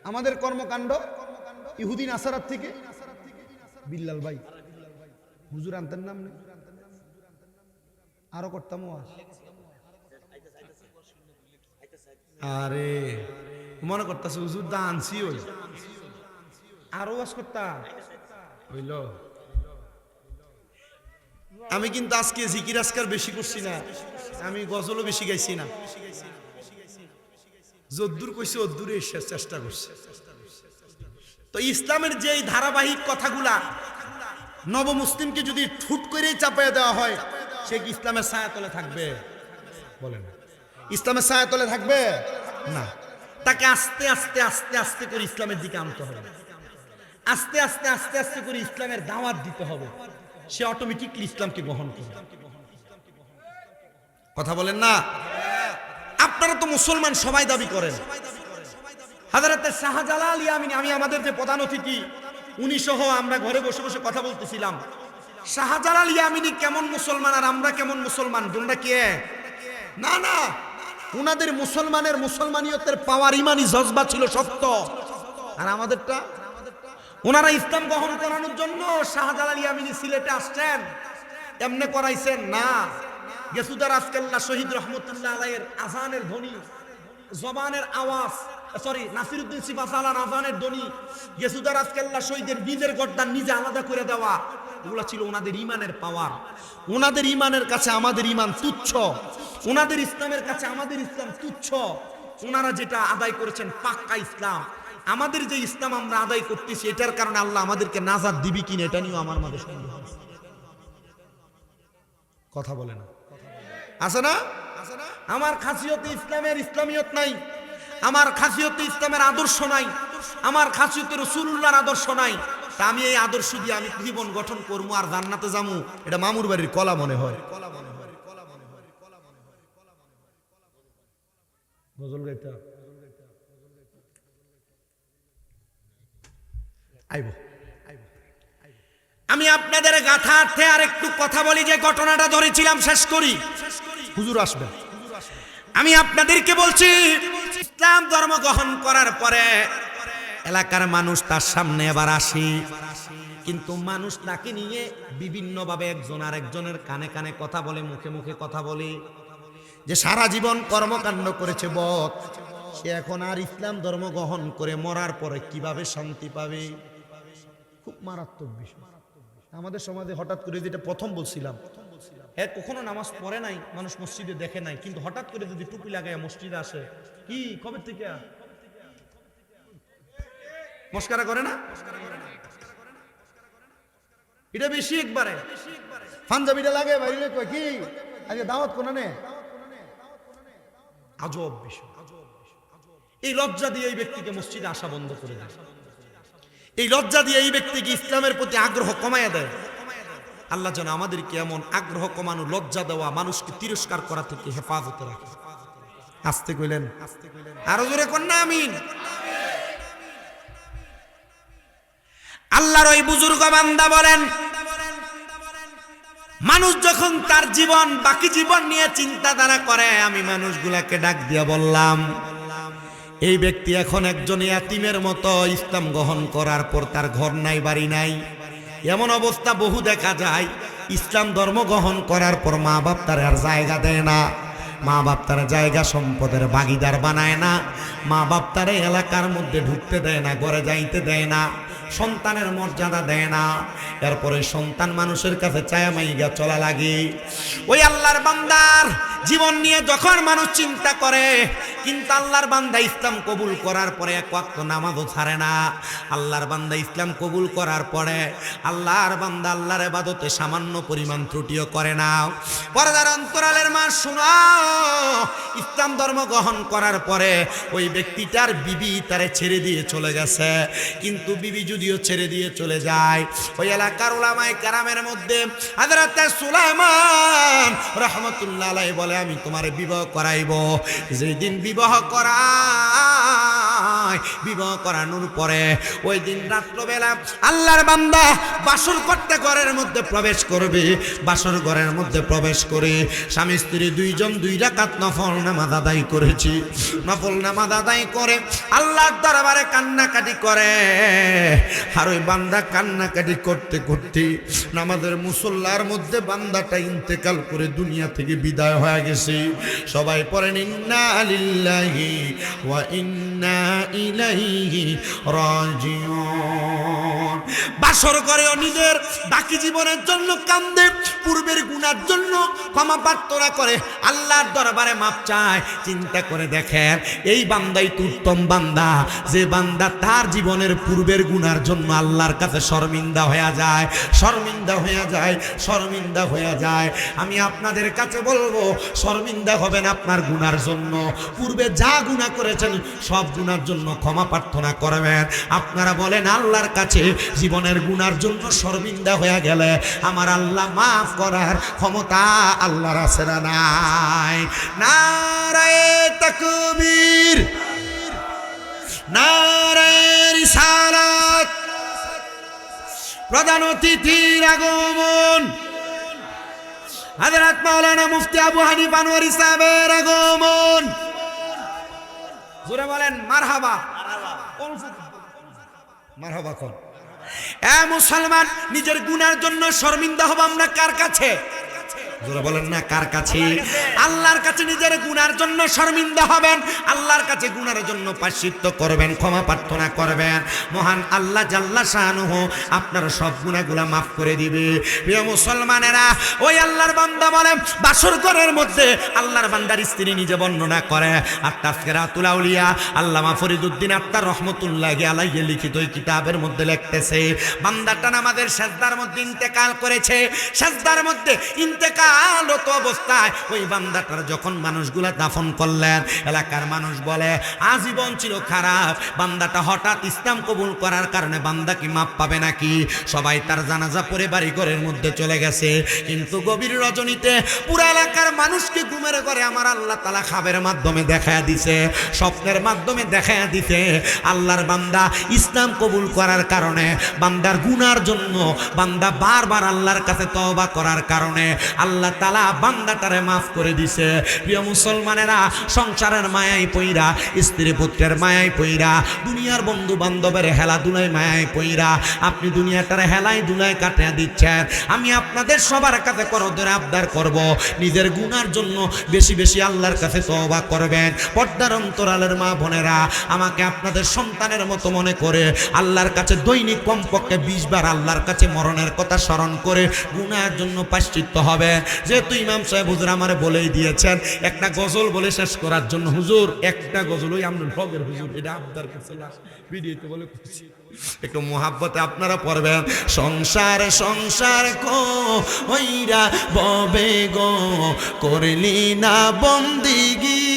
Speaker 2: আমাদের কর্মকাণ্ড ইহুদি নাসারার থেকে। বিল্লাল ভাই হুজুর আনতেন নাম নেই, আরো করতাম, আরে মনে করতেছে হুজুর দা আনছি ওই আরো ওয়াজ করতা হইল। আমি কিন্তু আজকে জিকির আজকার বেশি করছি না, আমি গজলও বেশি গাইছি না, যদ্দুর কইছে অদ্দুরে চেষ্টা করছে। তো ইসলামের যে এই ধারাবাহিক কথাগুলা নবমুসলিমকে যদি ঠুট করে চাপাইয়া দেওয়া হয়, সে কি ইসলামের ছায়াতলে থাকবে? বলেন, ইসলামের ছায়াতলে থাকবে না। তাকে আস্তে আস্তে আস্তে আস্তে করে ইসলামের দিকে আনতে হবে, আস্তে আস্তে আস্তে আস্তে করে ইসলামের দাওয়াত দিতে হবে, সে অটোমেটিকলি ইসলামকে গ্রহণ করবে। কথা বলেন না? আপনারা তো মুসলমান সবাই দাবি করেন। হযরত শাহজালাল ইয়ামিনী, আমি আমাদের যে প্রধান অতিথি উনি সহ আমরা ঘরে বসে বসে কথা বলতেছিলাম, শাহজালাল ইয়ামিনী কেমন মুসলমান আর আমরা কেমন মুসলমান, দুনরা কি এক? না না, উনাদের মুসলমানের মুসলমানিয়তের পাওয়ার ইমানি জজবা ছিল শক্ত, আর আমাদেরটা, ওনারা ইসলাম গ্রহণ করানোর জন্য শাহজালাল ইয়ামিনী সিলেটে আসছেন, এমনি করাইছেন না। গেসুদার আজকাল্লা শহীদ রহমতুল্লাহ আলাইহির আজানের ধ্বনি, জবানের আওয়াজ, সরি নাসিরউদ্দিন সিপাহসালার আজানের ধ্বনি, গেসুদার আজকাল্লা শহীদের বীজের গর্দান নিজে আলাদা করে দেওয়া, এগুলা ছিল ওনাদের ইমানের পাওয়ার। ওনাদের ইমানের কাছে আমাদের ইমান তুচ্ছ, ওনাদের ইসলামের কাছে আমাদের ইসলাম তুচ্ছ। ওনারা যেটা আদায় করেছেন পাক্কা ইসলাম, আমাদের যে ইসলাম আমরা আদায় করতেছি, এটার কারণে আল্লাহ আমাদেরকে নাজাত দিবি কিনা এটা নিয়েও আমার মাঝে সন্দেহ আছে। কথা বলে না, আছে না? আমার খাসিয়তে ইসলামের ইসলামিয়ত নাই, আমার খাসিয়তে ইসলামের আদর্শ নাই, আমার খাসিয়তে রাসূলুল্লাহর আদর্শ নাই। তা আমি এই আদর্শ দিয়ে আমি জীবন গঠন করবো আর জান্নাতে যাবো, এটা মামুর বাড়ির কলা মনে হয়। গজল গাইতা আইব। আমি আপনাদের গাথার্থে আর একটু কথা বলি, যে ঘটনাটা ধরেছিলাম শেষ করি, হুজুর আসবে। আমি আপনাদেরকে বলছি, ইসলাম ধর্ম গ্রহণ করার পরে এলাকার মানুষ তার সামনে এবার আসি, কিন্তু মানুষ তাকে নিয়ে বিভিন্নভাবে একজন আর একজনের কানে কানে কথা বলে, মুখে মুখে কথা বলে যে সারা জীবন কর্মকাণ্ড করেছে বদ, সে এখন আর ইসলাম ধর্ম গ্রহণ করে মরার পরে কিভাবে শান্তি পাবে। খুব মারাত্মক বিষয় আমাদের সমাজে। হঠাৎ করে, যেটা প্রথম বলছিলাম, কখনো নামাজ পড়ে নাই, মানুষ মসজিদে দেখে নাই, কিন্তু হঠাৎ করে যদি টুপি লাগায় মসজিদে আসে, কি কবে থেকে মস্কারা করে না, এটা বেশি একবারে পাঞ্জাবিটা লাগে বাইরে কয় কি আজকে দাওয়াত কোন নে, আজব বিষয়। এই লজ্জা দিয়ে এই ব্যক্তিকে মসজিদে আসা বন্ধ করে দেয়, এই লজ্জা দিয়ে এই ব্যক্তিকে ইসলামের প্রতি আগ্রহ কমায়া দেয়। আল্লাহ যেন আমাদেরকে এমন আগ্রহ কমানো, লজ্জা দেওয়া, মানুষকে তিরস্কার করা থেকে হেফাজতে রাখে। আস্তে কইলেন, আরো জোরে কন্যা আমিন। আল্লাহর ওই বুজুর্গ বান্দা বলেন, মানুষ যখন তার জীবন, বাকি জীবন নিয়ে চিন্তাধারা করে, আমি মানুষগুলাকে ডাক দিয়া বললাম, এই ব্যক্তি এখন একজন ইয়াতীমের মতো, ইসলাম গ্রহণ করার পর তার ঘর নাই, বাড়ি নাই, এমন অবস্থা বহু দেখা যায়। ইসলাম ধর্ম গ্রহণ করার পর মা বাপ তার আর জায়গা দেয় না, মা বাপ তার জায়গা সম্পদের ভাগিদার বানায় না, মা বাপ তার এলাকার মধ্যে ঢুকতে দেয় না, ঘরে যাইতে দেয় না, সন্তানের মর্যাদা দেয় না। এরপরে সন্তান মানুষের কাছে চায়া মাইগা চলা লাগে। ওই আল্লাহর বান্দার জীবন নিয়ে যখন মানুষ চিন্তা করে, কিন্তু আল্লাহর বান্দা ইসলাম কবুল করার পরে এক ওয়াক্ত নামাজও ছাড়ে না। আল্লাহর বান্দা ইসলাম কবুল করার পরে আল্লাহর বান্দা আল্লাহর ইবাদতে সামান্য পরিমাণ ত্রুটিও করে না। পর্দার অন্তরালের মা শোনো, ইসলাম ধর্ম গ্রহণ করার পরে ওই ব্যক্তিটার বিবি তারে ছেড়ে দিয়ে চলে গেছে, কিন্তু বিবি যদিও ছেড়ে দিয়ে চলে যায়, ওই এলাকার উলামায়ে কেরামের মধ্যে হযরত সুলাইমান রাহমাতুল্লাহ আলাইহি বলে, আমি তোমার বিবাহ করাইব। যেদিন বিবাহ করা সময় বিবাহ করানোর পরে ওই দিন রাত্রবেলা আল্লাহর বান্দা বাসর করতে ঘরের মধ্যে প্রবেশ করবে। বাসর ঘরের মধ্যে প্রবেশ করে স্বামী স্ত্রী দুইজন 2 রাকাত নফল নামাজ আদায় করেছি। নফল নামাজ আদায় করে আল্লাহর দরবারে কান্নাকাটি করে। আর ওই বান্দা কান্নাকাটি করতে করতে নামাজের মুসল্লার মধ্যে বান্দাটা ইন্তেকাল করে দুনিয়া থেকে বিদায় হয়ে গেছে। সবাই পড়েন ইন্না লিল্লাহি ওয়া ইন্না ইলাইহি রাজিউন। বাসর করেও নিজের বাকি জীবনের জন্য কান্দে, পূর্বের গুনার জন্য ক্ষমা প্রার্থনা করে, আল্লাহর দরবারে মাপ চায়। চিন্তা করে দেখেন এই বান্দাই তো উত্তম বান্দা, যে বান্দা তার জীবনের পূর্বের গুনার জন্য আল্লাহর কাছে শর্মিন্দা হয়ে যায়, শর্মিন্দা হয়ে যায়, শর্মিন্দা হয়ে যায়। আমি আপনাদের কাছে বলবো শর্মিন্দা হবেন আপনার গুনার জন্য। পূর্বে যা গুনাহ করেছেন সব গুনার জন্য ক্ষমা প্রার্থনা করবেন। আপনারা বলেন আল্লাহর কাছে জীবনের গুনার জন্য শর্মিন্দা হয়ে গেলে আমার আল্লাহ মাফ করার ক্ষমতা আল্লাহর আছে না নাই? নারায়ে তাকবীর, নারায়ে রিসালাত। প্রধান অতিথির আগমন, হযরত মাওলানা মুফতি আবু হানিফ আনোয়ারী সাহেবের আগমন। জোরে বলেন মারহাবা, মারহাবা কোন? এ মুসলমান, নিজের গুনার জন্য শর্মিন্দা হব আমরা কার কাছে? জোরে বলেন না কার কাছে? আল্লাহর কাছে নিজের গুনার জন্য শর্মিন্দা হবেন, আল্লাহর কাছে গুনার জন্য প্রায়শ্চিত্ত করবেন, ক্ষমা প্রার্থনা করবেন। মহান আল্লাহ জাল্লা শানুহু আপনার সব গুনাহগুলো মাফ করে দিবে। প্রিয় মুসলমানেরা, ওই আল্লাহর বান্দা বলে বাসর ঘরের মধ্যে আল্লাহর বান্দার স্ত্রী নিজে বর্ণনা করে। আর তাফসীরাতুল আউলিয়া আল্লামা ফরিদউদ্দিন আত্মার রহমতুল্লাহি আলাইহি লিখিত এই কিতাবের মধ্যে লিখতেছে, বান্দাটা নামাজের সিজদার মধ্যে ইন্তেকাল করেছে। সিজদার মধ্যে ইন্তেকাল অবস্থায় ওই বান্দাটার যখন মানুষগুলা দাফন করলেন, এলাকার মানুষ বলে আজীবন ছিল খারাপ, বান্দাটা হঠাৎ ইসলাম কবুল করার কারণে বান্দা কি মাপ পাবে নাকি? সবাই তার জানাজা পড়ে বাড়ি ঘরের মধ্যে চলে গেছে। কিন্তু গভীর রজনীতে পুরো এলাকার মানুষকে ঘুমের ঘরে আমার আল্লাহ তাআলা খাবের মাধ্যমে দেখায়া দিছে, স্বপ্নের মাধ্যমে দেখায়া দিছে আল্লাহর বান্দা ইসলাম কবুল করার কারণে, বান্দার গুনার জন্য বান্দা বারবার আল্লাহর কাছে তওবা করার কারণে আল্লাহ তাআলা বান্দাটারে মাফ করে দিছে। প্রিয় মুসলমানেরা, সংসারের মায়ায় পইরা, স্ত্রী পুত্রের মায়ায় পইরা, দুনিয়ার বন্ধু বান্ধবের হেলাধুলায় মায়ায় পইরা আপনি দুনিয়াটারে হেলায় দুলায় কাটিয়ে দিচ্ছেন। আমি আপনাদের সবার কাছে করজোরে আবদার করব, নিজের গুনার জন্য বেশি বেশি আল্লাহর কাছে তওবা করবেন। পর্দার অন্তরালের মা বোনেরা, আমাকে আপনাদের সন্তানের মতো মনে করে আল্লাহর কাছে দৈনিক কমপক্ষে 20 বার আল্লাহর কাছে মরণের কথা স্মরণ করে গুনার জন্য প্রায়শ্চিত্ত হবে। যেহেতু ইমাম সাহেব হুজুর আমারে বলেই দিয়েছেন একটা গজল বলে শেষ করার জন্য, হুজুর একটা গজল, ওই আমরা ভগের হুজুর এটা আপনার কাছে ভিডিওতে বলে খুশি, একটু মোহাব্বতে আপনারা পড়বেন। সংসার সংসার কইরা ববে গো করলি না বন্দিগি,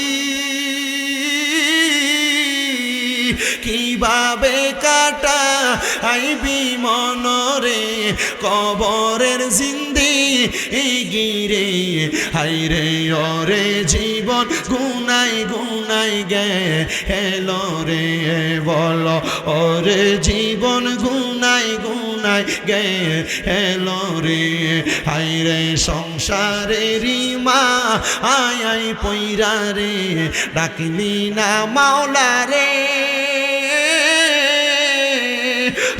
Speaker 2: কিভাবে কাটা আইবি মনরে কবরের জিন্দেগি রে, হায়রে ওরে জীবন গুনাই গুনাই গেল রে, বলো ওরে জীবন গুনাই গুনাই গেল রে, হায়রে সংসারেরই মা আই পইরা রে, ডাকলি না মাওলা রে,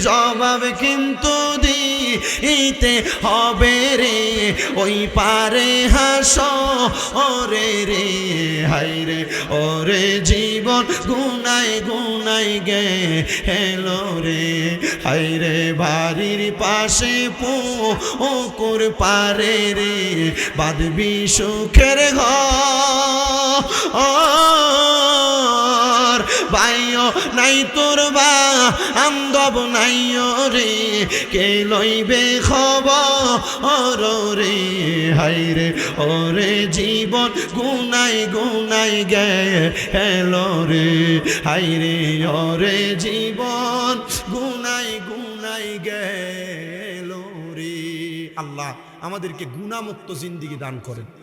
Speaker 2: জবাব কিন্তু দিতে হবে রে, ওই পারে হাসরে রে, হায়রে ওরে জীবন গুনাই গুনাই গেল রে, হায়রে বাড়ির পাশে পুকুর পারে রে, বাঁধবি সুখের ঘর, ভাইও নাই তোর বান্ধব নাই রে, কে লইবে খবর রে, হায়রে ওরে জীবন গুনাই গুনাই গেল রে, হায়রে ওরে জীবন গুনাই গুনাই গেল রে। আল্লাহ আমাদেরকে গুনাহমুক্ত জিন্দেগি দান করেন।